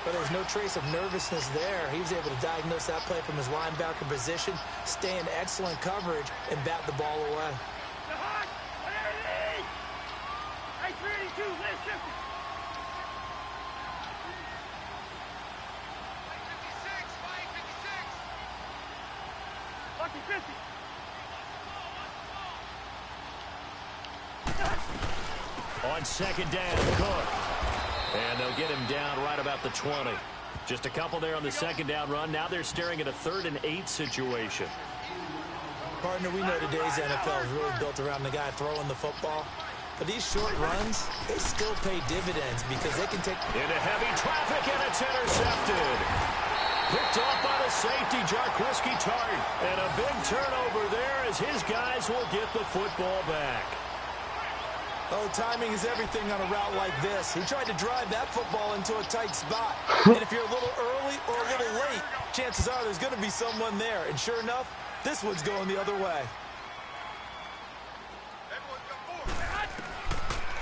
But there's no trace of nervousness there. He was able to diagnose that play from his linebacker position, stay in excellent coverage, and bat the ball away. On second down, Cook. And they'll get him down right about the 20. Just a couple there on the second down run. Now they're staring at a 3rd and 8 situation. Partner, we know today's NFL is really built around the guy throwing the football. But these short runs, they still pay dividends because they can take... Into heavy traffic, and it's intercepted. Picked off by the safety, Jarquiski Tart. And a big turnover there as his guys will get the football back. Oh, timing is everything on a route like this. He tried to drive that football into a tight spot. And if you're a little early or a little late, chances are there's going to be someone there. And sure enough, this one's going the other way.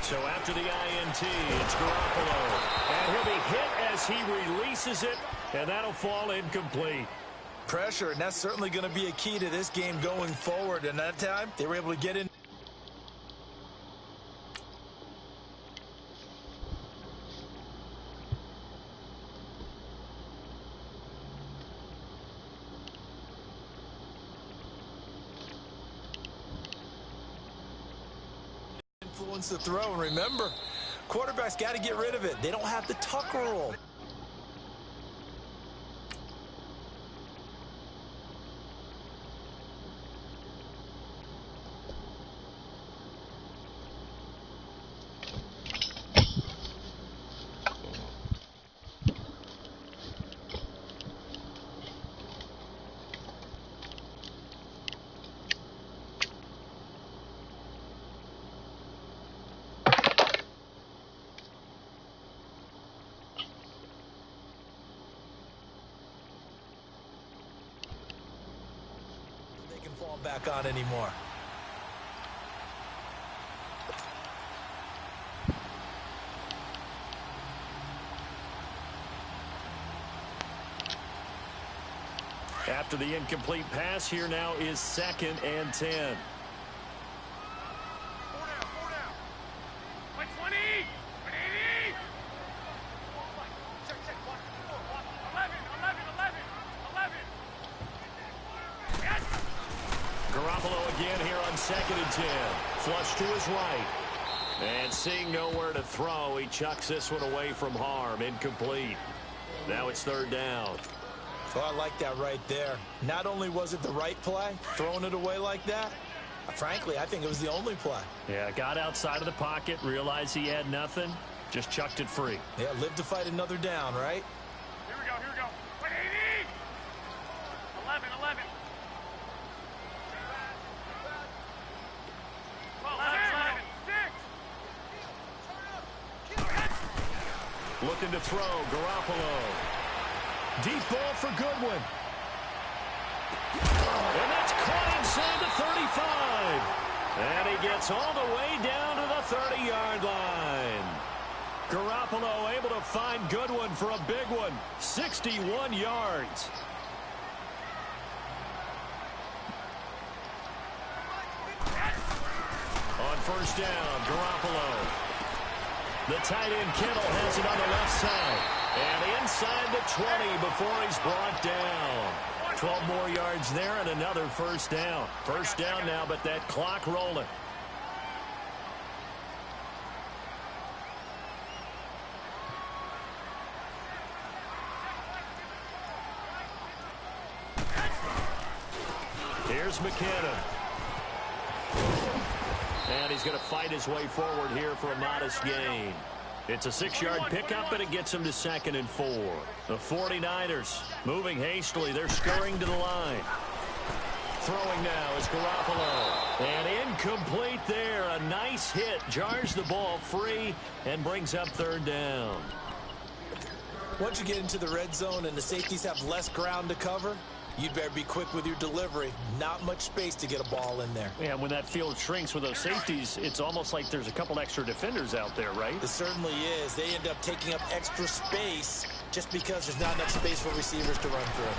So after the INT, it's Garoppolo. And he'll be hit as he releases it, and that'll fall incomplete. Pressure, and that's certainly going to be a key to this game going forward. And that time, they were able to get in. Influence the throw, and remember, quarterbacks got to get rid of it. They don't have the tuck rule. Fall back on anymore. After the incomplete pass, here now is 2nd and 10. Garoppolo again here on 2nd and 10. Flush to his right. And seeing nowhere to throw, he chucks this one away from harm. Incomplete. Now it's 3rd down. So I like that right there. Not only was it the right play, throwing it away like that, frankly, I think it was the only play. Yeah, got outside of the pocket, realized he had nothing, just chucked it free. Yeah, live to fight another down, right? Here we go, here we go. 180! 11, 11. 12, 6. Looking to throw, Garoppolo. Deep ball for Goodwin. And that's caught inside the 35. And he gets all the way down to the 30-yard line. Garoppolo able to find Goodwin for a big one. 61 yards. On 1st down, Garoppolo. The tight end Kittle has it on the left side. And inside the 20 before he's brought down. 12 more yards there and another 1st down. 1st down now, but that clock rolling. Here's McKinnon. And he's going to fight his way forward here for a modest gain. It's a 6-yard pickup, and it gets them to 2nd and 4. The 49ers moving hastily. They're scurrying to the line. Throwing now is Garoppolo. And incomplete there. A nice hit. Jars the ball free and brings up 3rd down. Once you get into the red zone and the safeties have less ground to cover, you'd better be quick with your delivery. Not much space to get a ball in there. Yeah, when that field shrinks with those safeties, it's almost like there's a couple extra defenders out there, right? It certainly is. They end up taking up extra space just because there's not enough space for receivers to run through.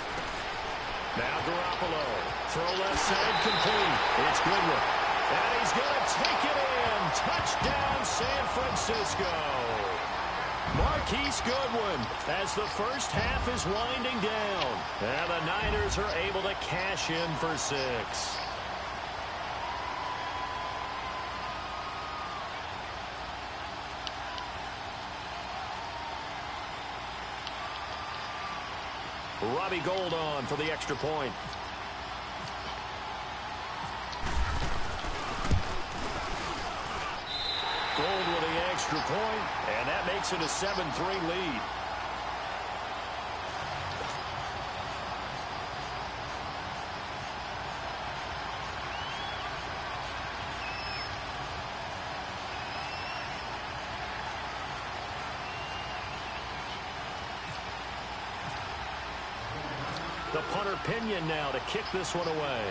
Now Garoppolo. Throw left side complete. It's Goodwin. And he's going to take it in. Touchdown, San Francisco. Marquise Goodwin as the first half is winding down. And the Niners are able to cash in for 6. Robbie Gould on for the extra point. Gould with the extra point, and that makes it a 7-3 lead. The punter Pinion now to kick this one away.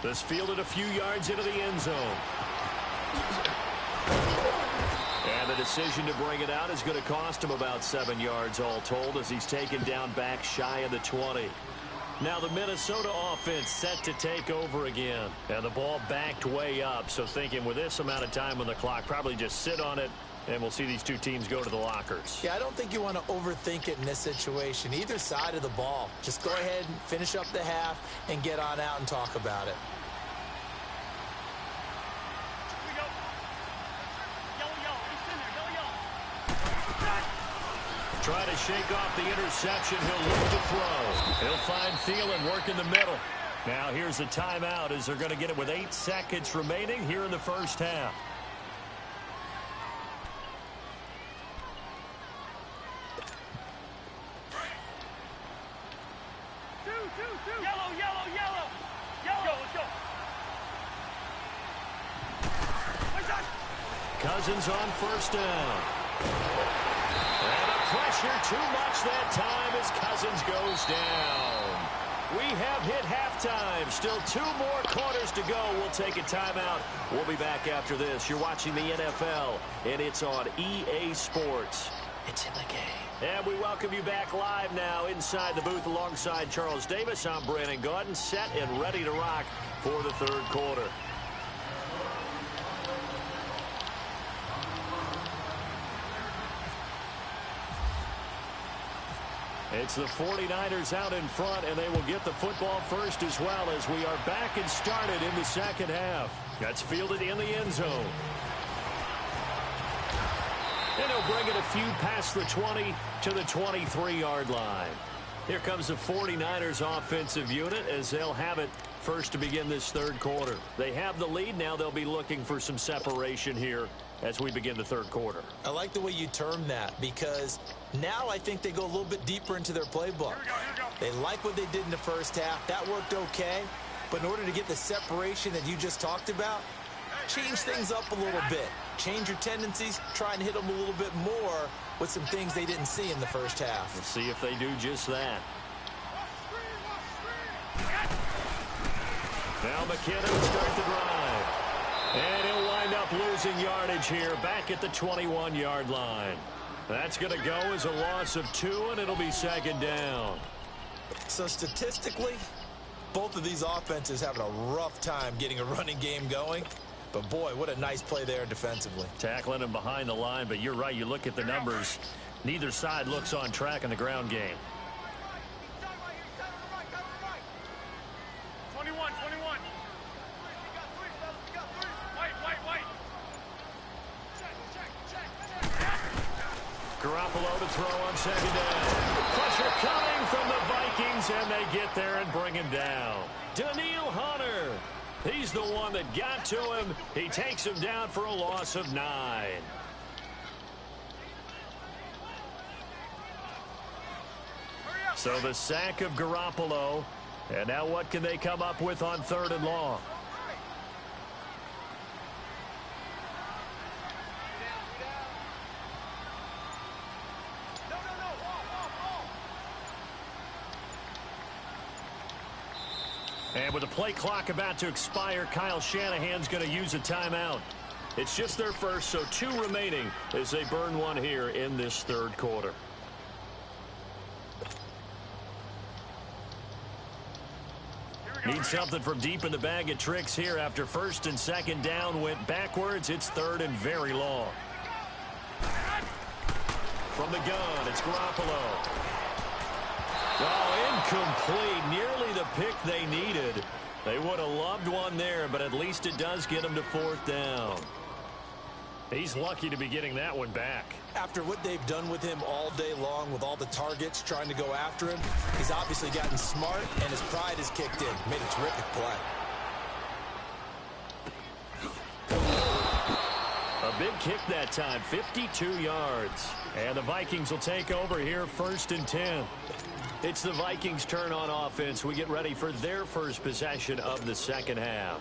This fielded a few yards into the end zone. And the decision to bring it out is going to cost him about 7 yards all told as he's taken down back shy of the 20. Now the Minnesota offense set to take over again. And the ball backed way up, so thinking with this amount of time on the clock, probably just sit on it, and we'll see these two teams go to the lockers. Yeah, I don't think you want to overthink it in this situation. Either side of the ball. Just go ahead and finish up the half and get on out and talk about it. Try to shake off the interception. He'll look to throw. He'll find Thielen work in the middle. Now here's a timeout as they're going to get it with 8 seconds remaining here in the first half. Cousins on first down. And the pressure too much that time as Cousins goes down. We have hit halftime. Still 2 more quarters to go. We'll take a timeout. We'll be back after this. You're watching the NFL, and it's on EA Sports. It's in the game. And we welcome you back live now inside the booth alongside Charles Davis. I'm Brandon Gaudin, set and ready to rock for the third quarter. It's the 49ers out in front, and they will get the football first as well as we are back and started in the second half. That's fielded in the end zone. And he'll bring it a few past the 20 to the 23-yard line. Here comes the 49ers offensive unit as they'll have it first to begin this third quarter. They have the lead. Now they'll be looking for some separation here as we begin the third quarter. I like the way you term that because now I think they go a little bit deeper into their playbook. They like what they did in the first half. That worked okay. But in order to get the separation that you just talked about, change things up a little bit. Change your tendencies. Try and hit them a little bit more with some things they didn't see in the first half. We'll see if they do just that. Now McKinnon will start the drive. And he'll wind up losing yardage here back at the 21-yard line. That's going to go as a loss of 2, and it'll be second down. So statistically, both of these offenses having a rough time getting a running game going. But, boy, what a nice play there defensively. Tackling him behind the line, but you're right. You look at the numbers. Neither side looks on track in the ground game. 21. Garoppolo to throw on second down. Pressure coming from the Vikings, and they get there and bring him down. Daniil Hunter. He's the one that got to him. He takes him down for a loss of 9. So the sack of Garoppolo. And now what can they come up with on 3rd and long? And with the play clock about to expire, Kyle Shanahan's going to use a timeout. It's just their first, so 2 remaining as they burn one here in this 3rd quarter. Need something from deep in the bag of tricks here after 1st and 2nd down went backwards. It's 3rd and very long. From the gun, it's Garoppolo. Oh, incomplete. Nearly the pick they needed. They would have loved one there, but at least it does get them to 4th down. He's lucky to be getting that one back. After what they've done with him all day long with all the targets trying to go after him, he's obviously gotten smart and his pride has kicked in. Made a terrific play. A big kick that time, 52 yards. And the Vikings will take over here 1st and 10. It's the Vikings' turn on offense. We get ready for their first possession of the 2nd half.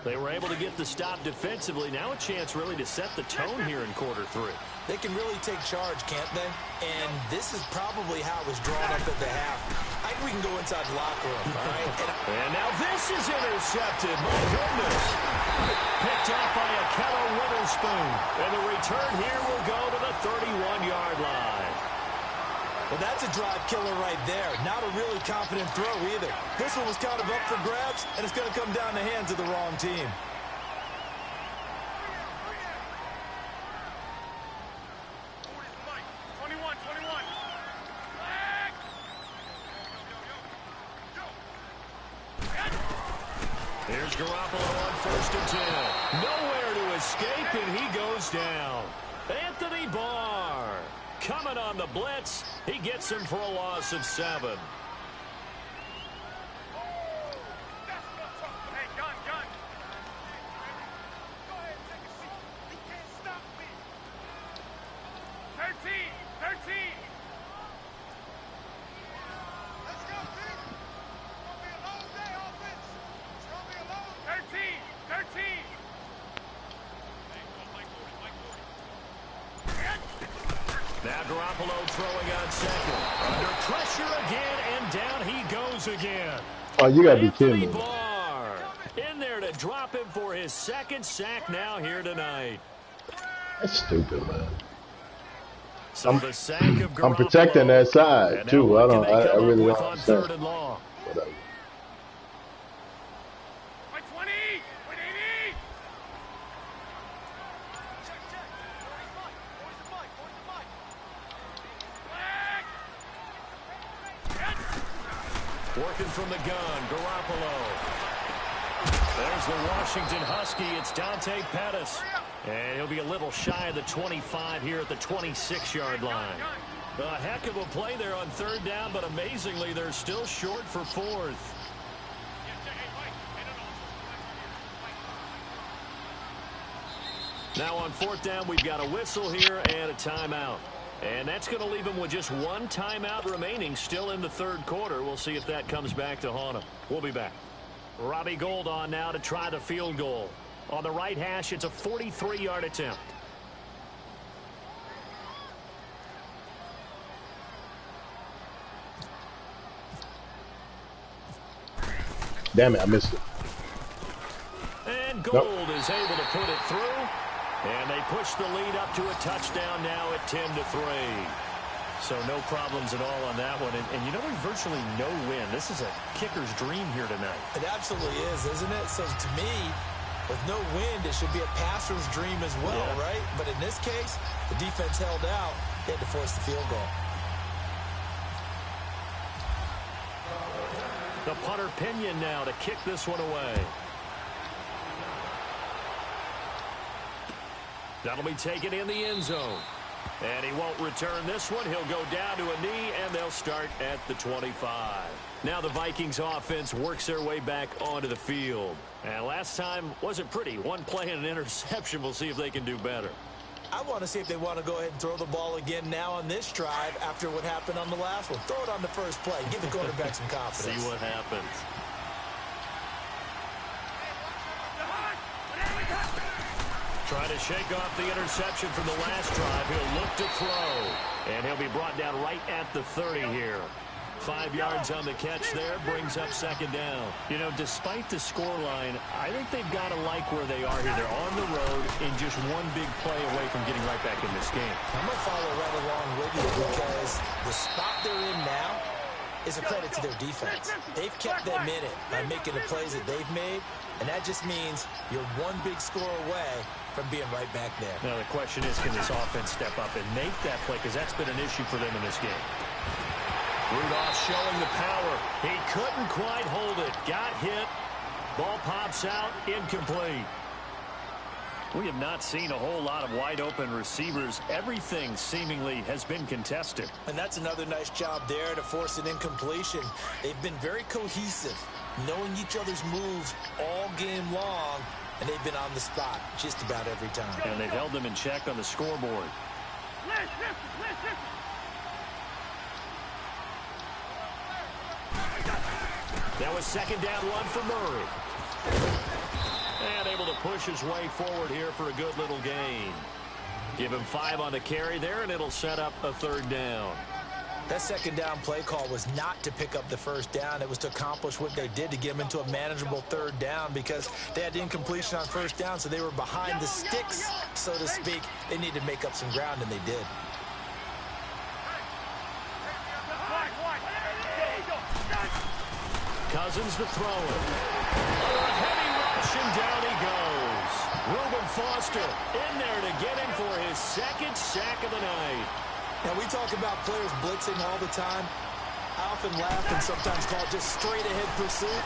They were able to get the stop defensively. Now a chance really to set the tone here in quarter 3. They can really take charge, can't they? And this is probably how it was drawn up at the half. I think we can go inside the locker room, all right? And now this is intercepted. My goodness. Picked off by a Keller Witherspoon. And the return here will go to the 31-yard line. Well, that's a drive killer right there. Not a really confident throw either. This one was kind of up for grabs, and it's going to come down the hands of the wrong team. Here's Garoppolo on 1st and 10. Nowhere to escape, and he goes down. Anthony Barr coming on the blitz. He gets him for a loss of 7. Now Garoppolo throwing on 2nd. Under pressure again, and down he goes again. Oh, you got to be kidding me. Barr in there to drop him for his 2nd sack now here tonight. That's stupid, man. So the sack of Garoppolo. I'm protecting that side, too. I really don't understand. 3rd and long. Whatever. Working from the gun, Garoppolo. There's the Washington Husky. It's Dante Pettis. And he'll be a little shy of the 25 here at the 26-yard line. A heck of a play there on 3rd down, but amazingly, they're still short for 4th. Now on 4th down, we've got a whistle here and a timeout. And that's going to leave them with just one timeout remaining still in the 3rd quarter. We'll see if that comes back to haunt them. We'll be back. Robbie Gould on now to try the field goal. On the right hash, it's a 43-yard attempt. Damn it, I missed it. And Gould is able to put it through. And they push the lead up to a touchdown now at 10-3. So no problems at all on that one. And you know, there's virtually no win. This is a kicker's dream here tonight. It absolutely is, isn't it? So to me, with no wind, it should be a passer's dream as well, right? But in this case, the defense held out. They had to force the field goal. The punter Pinion now to kick this one away. That'll be taken in the end zone. And he won't return this one. He'll go down to a knee, and they'll start at the 25. Now the Vikings offense works their way back onto the field. And last time wasn't pretty. One play and an interception. We'll see if they can do better. I want to see if they want to go ahead and throw the ball again now on this drive after what happened on the last one. Throw it on the first play. Give the quarterback some confidence. See what happens. Trying to shake off the interception from the last drive. He'll look to throw. And he'll be brought down right at the 30 here. 5 yards on the catch there, brings up second down. You know, despite the scoreline, I think they've got to like where they are here. They're on the road and just one big play away from getting right back in this game. I'm going to follow right along with you because the spot they're in now is a credit to their defense. They've kept them in it by making the plays that they've made, and that just means you're one big score away from being right back there. Now, the question is, can this offense step up and make that play? Because that's been an issue for them in this game. Rudolph showing the power. He couldn't quite hold it. Got hit. Ball pops out. Incomplete. We have not seen a whole lot of wide open receivers. Everything seemingly has been contested. And that's another nice job there to force an incompletion. They've been very cohesive, knowing each other's moves all game long, and they've been on the spot just about every time. And they've held them in check on the scoreboard. That was second down one for Murray. And able to push his way forward here for a good little gain. Give him 5 on the carry there, and it'll set up a third down. That second down play call was not to pick up the first down. It was to accomplish what they did to get them into a manageable third down because they had incompletion on first down, so they were behind the sticks, so to speak. They needed to make up some ground, and they did. Cousins to throw it. A heavy rush, and down he goes. Reuben Foster in there to get him for his second sack of the night. Now, we talk about players blitzing all the time. I often laugh and sometimes call it just straight-ahead pursuit.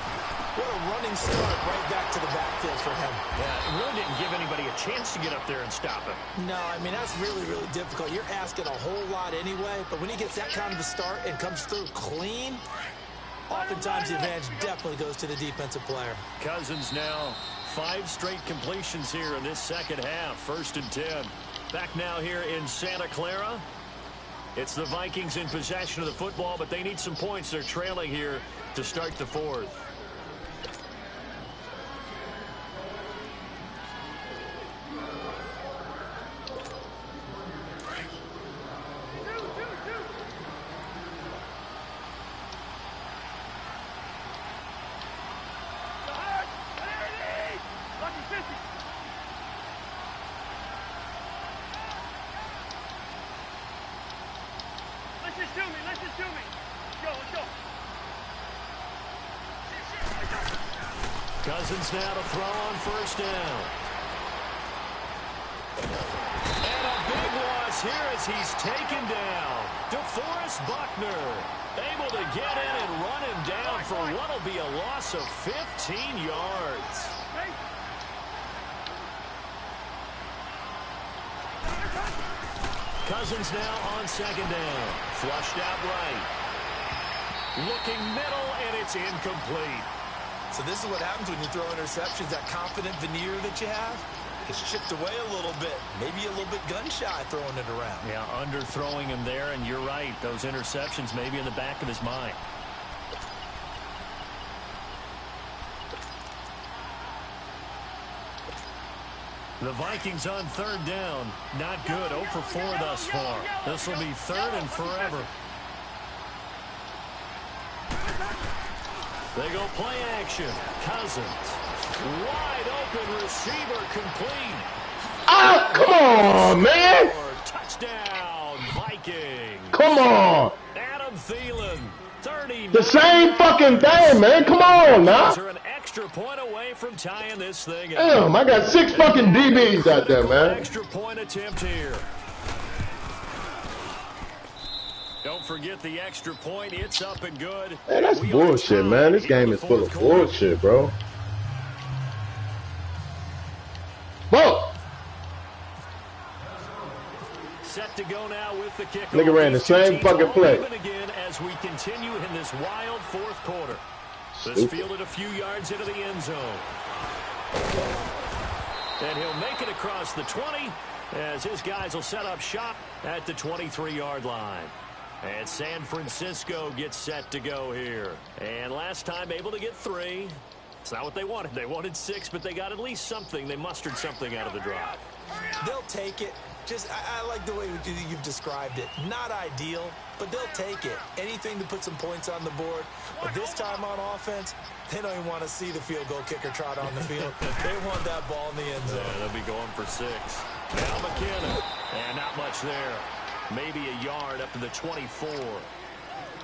What a running start right back to the backfield for him. Yeah, it really didn't give anybody a chance to get up there and stop him. No, I mean, that's really, really difficult. You're asking a whole lot anyway, but when he gets that kind of a start and comes through clean, oftentimes the advantage definitely goes to the defensive player. Cousins now 5 straight completions here in this second half. 1st and 10. Back now here in Santa Clara. It's the Vikings in possession of the football, but they need some points. They're trailing here to start the 4th. Cousins now to throw on 1st down. And a big loss here as he's taken down. DeForest Buckner able to get in and run him down for what will be a loss of 15 yards. Cousins now on 2nd down. Flushed out right. Looking middle, and it's incomplete. So this is what happens when you throw interceptions. That confident veneer that you have gets chipped away a little bit. Maybe a little bit gun-shy throwing it around. Yeah, underthrowing him there, and you're right. Those interceptions may be in the back of his mind. The Vikings on 3rd down. Not good. 0 for 4 thus far. This will be 3rd and forever. They go play action. Cousins. Wide open receiver complete. Oh, come on, man. Touchdown, Vikings. Come on. Adam Thielen. 39. The same fucking thing, man. Come on, now. Are an extra point away from tying this thing up. Damn, I got 6 fucking DBs out there, man. Extra point attempt here. Don't forget the extra point. It's up and good. Man, that's bullshit, man. This game is full of bullshit, bro. Whoa. set to go now with the kickoff. Nigga ran the same fucking play. Even again as we continue in this wild fourth quarter. This fielded a few yards into the end zone. And he'll make it across the 20 as his guys will set up shop at the 23-yard line. And San Francisco gets set to go here. And last time able to get 3. It's not what they wanted. They wanted 6, but they got at least something. They mustered something out of the drive. They'll take it. I like the way you've described it. Not ideal, but they'll take it. Anything to put some points on the board. But this time on offense, they don't even want to see the field goal kicker trot on the field. They want that ball in the end zone. Yeah, they'll be going for 6. Now McKinnon. And not much there. Maybe a yard up to the 24.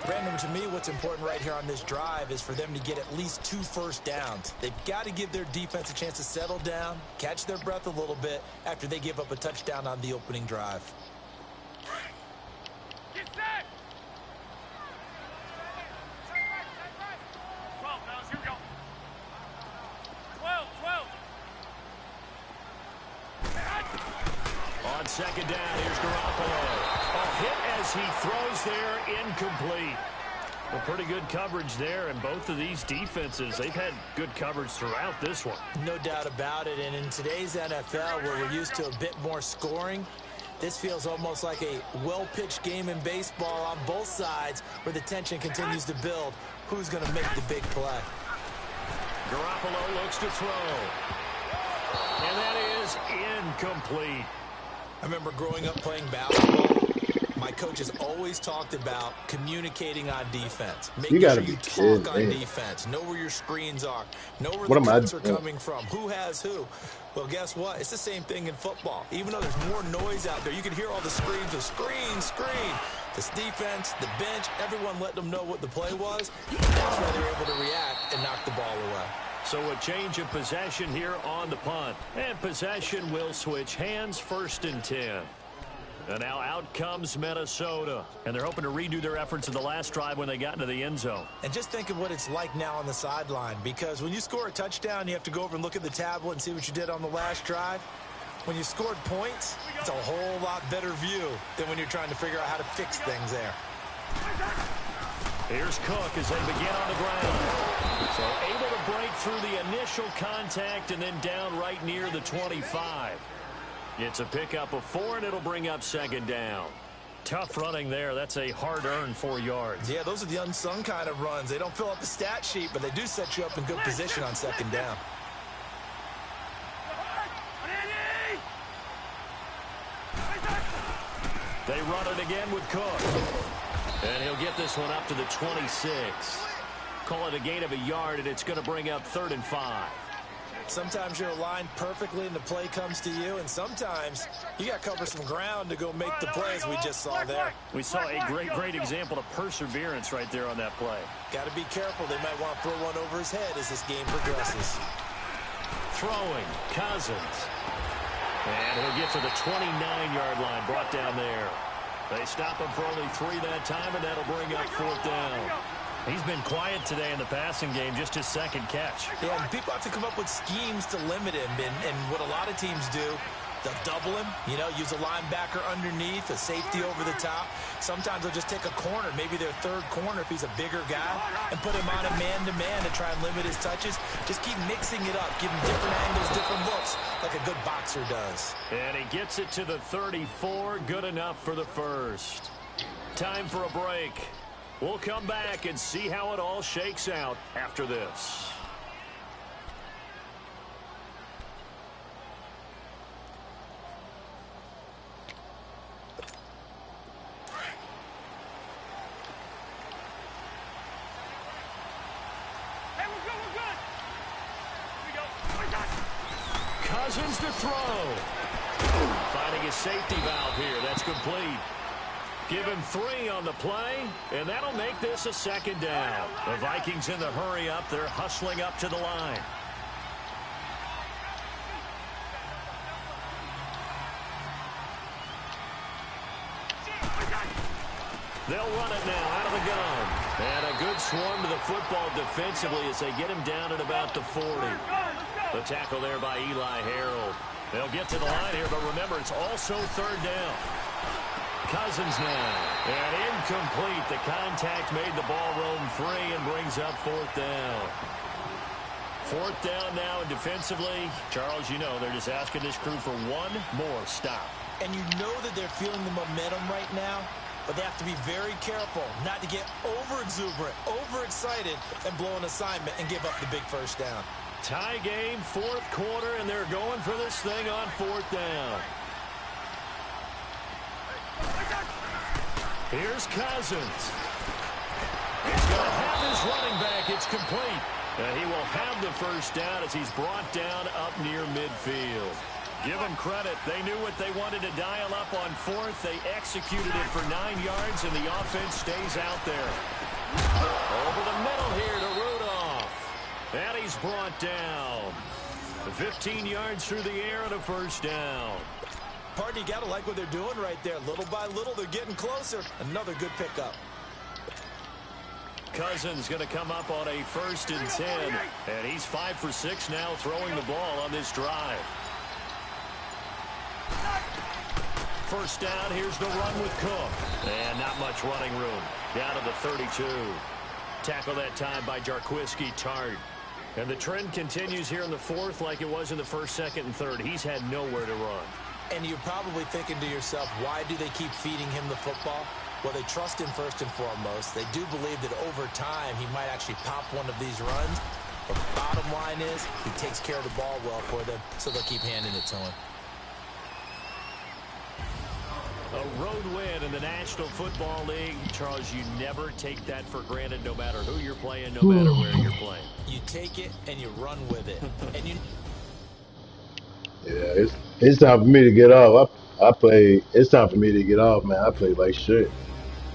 Brandon, to me, what's important right here on this drive is for them to get at least 2 first downs. They've got to give their defense a chance to settle down, catch their breath a little bit after they give up a touchdown on the opening drive. Get set. 12, fellas, here we go. 12. On second down, here's Garoppolo. A hit as he throws there, incomplete. Well, pretty good coverage there, and both of these defenses, they've had good coverage throughout this one. No doubt about it, and in today's NFL, where we're used to a bit more scoring, this feels almost like a well-pitched game in baseball on both sides, where the tension continues to build. Who's going to make the big play? Garoppolo looks to throw. And that is incomplete. I remember growing up playing basketball. My coaches always talked about communicating on defense. Making sure you talk on defense. Know where your screens are. Know where the cuts are coming from. Who has who. Well, guess what? It's the same thing in football. Even though there's more noise out there, you can hear all the screams of screen, screen. This defense, the bench, everyone let them know what the play was. That's why they were able to react and knock the ball away. So a change of possession here on the punt. And possession will switch hands, 1st and 10. And now out comes Minnesota. And they're hoping to redo their efforts in the last drive when they got into the end zone. And just think of what it's like now on the sideline. Because when you score a touchdown, you have to go over and look at the tablet and see what you did on the last drive. When you scored points, it's a whole lot better view than when you're trying to figure out how to fix things there. Here's Cook as they begin on the ground. So able to break through the initial contact and then down right near the 25. It's a pickup of 4, and it'll bring up 2nd down. Tough running there. That's a hard-earned 4 yards. Yeah, those are the unsung kind of runs. They don't fill up the stat sheet, but they do set you up in good position on 2nd down. They run it again with Cook. And he'll get this one up to the 26. Call it a gain of a yard, and it's going to bring up 3rd and 5. Sometimes you're aligned perfectly and the play comes to you, and sometimes you got to cover some ground to go make the plays we just saw there. We saw a great example of perseverance right there on that play. Got to be careful. They might want to throw one over his head as this game progresses. Throwing, Cousins. And he'll get to the 29-yard line, brought down there. They stop him for only 3 that time, and that'll bring up 4th down. He's been quiet today in the passing game, just his 2nd catch. Yeah, and people have to come up with schemes to limit him, and what a lot of teams do, they'll double him, use a linebacker underneath, a safety over the top. Sometimes they'll just take a corner, maybe their 3rd corner if he's a bigger guy, and put him on a man-to-man to try and limit his touches. Just keep mixing it up, give him different angles, different looks, like a good boxer does. And he gets it to the 34, good enough for the 1st. Time for a break. We'll come back and see how it all shakes out after this. Hey, we're good, we're good. Here we go. Cousins to throw. Finding his safety valve here. That's complete. Give him 3 on the play, and that'll make this a 2nd down. The Vikings in the hurry up. They're hustling up to the line. They'll run it now out of the gun. And a good swarm to the football defensively as they get him down at about the 40. The tackle there by Eli Harold. They'll get to the line here, but remember, it's also third down. Cousins now. And incomplete. The contact made the ball roam free and brings up fourth down. Fourth down now, and defensively, Charles, you know, they're just asking this crew for one more stop. And you know that they're feeling the momentum right now, but they have to be very careful not to get over-exuberant, overexcited, and blow an assignment and give up the big first down. Tie game, fourth quarter, and they're going for this thing on fourth down. Here's Cousins. He's going to have his running back. It's complete. And he will have the first down as he's brought down up near midfield. Give them credit. They knew what they wanted to dial up on fourth. They executed it for 9 yards, and the offense stays out there. Over the middle here to Rudolph. And he's brought down. 15 yards through the air and a first down. Partner, you got to like what they're doing right there. Little by little, they're getting closer. Another good pickup. Cousins going to come up on a 1st and 10. And he's 5 for 6 now throwing the ball on this drive. First down, here's the run with Cook. And not much running room. Down to the 32. Tackle that time by Jarquiski Tart. And the trend continues here in the fourth like it was in the first, second, and third. He's had nowhere to run. And you're probably thinking to yourself, why do they keep feeding him the football? Well, they trust him first and foremost. They do believe that over time he might actually pop one of these runs. But the bottom line is he takes care of the ball well for them, so they'll keep handing it to him. A road win in the National Football League. Charles, you never take that for granted no matter who you're playing, no matter where you're playing. You take it and you run with it. And you... Yeah, it's time for me to get off. It's time for me to get off, man. I play like shit.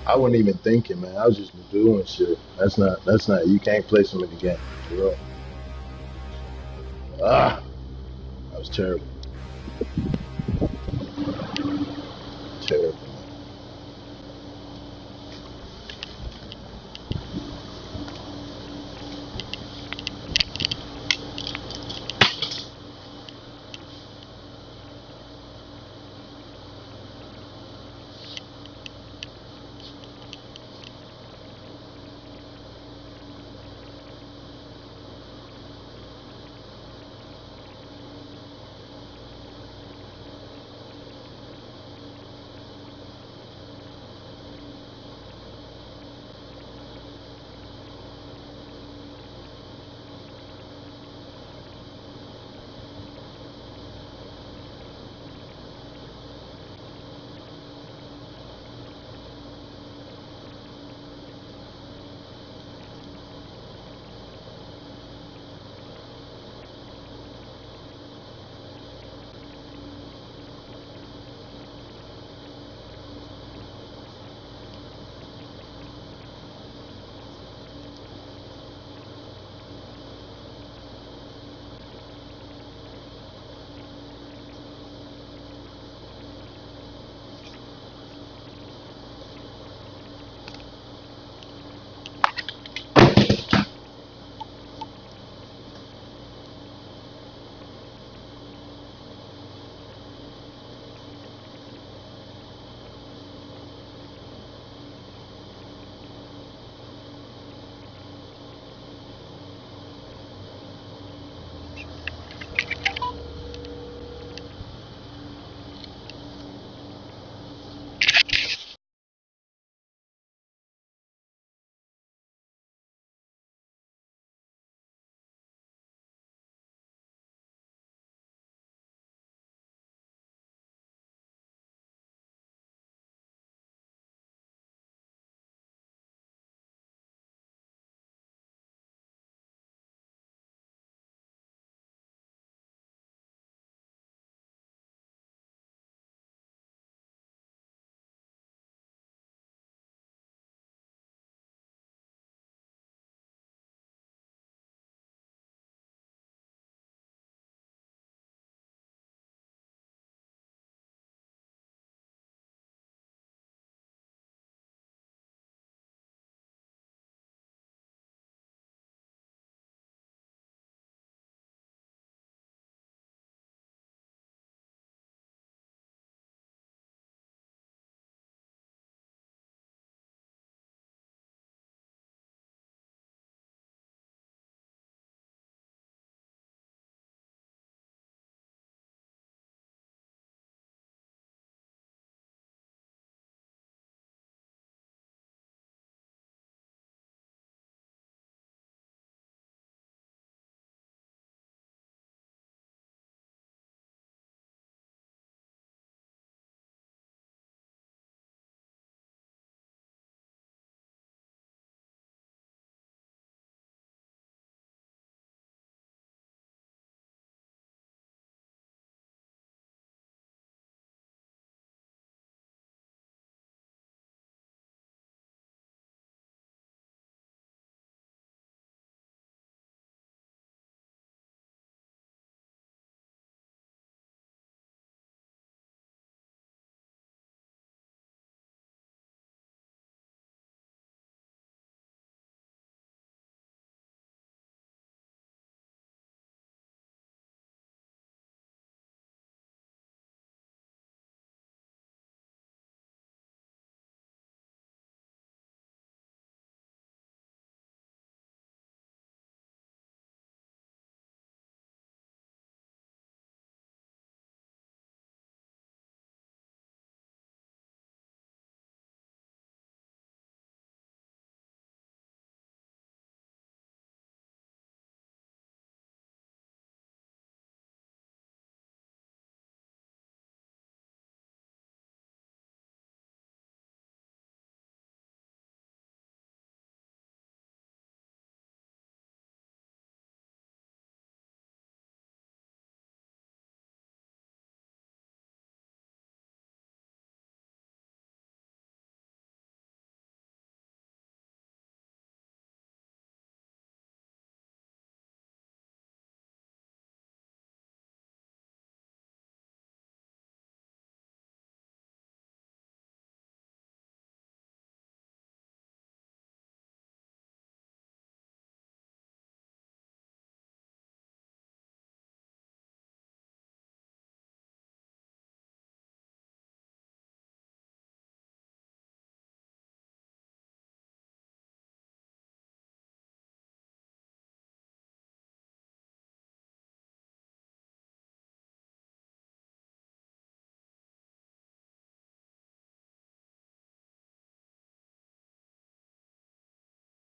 I wasn't even thinking, man. I was just doing shit. That's not, you can't play so many games, bro. That was terrible. Terrible.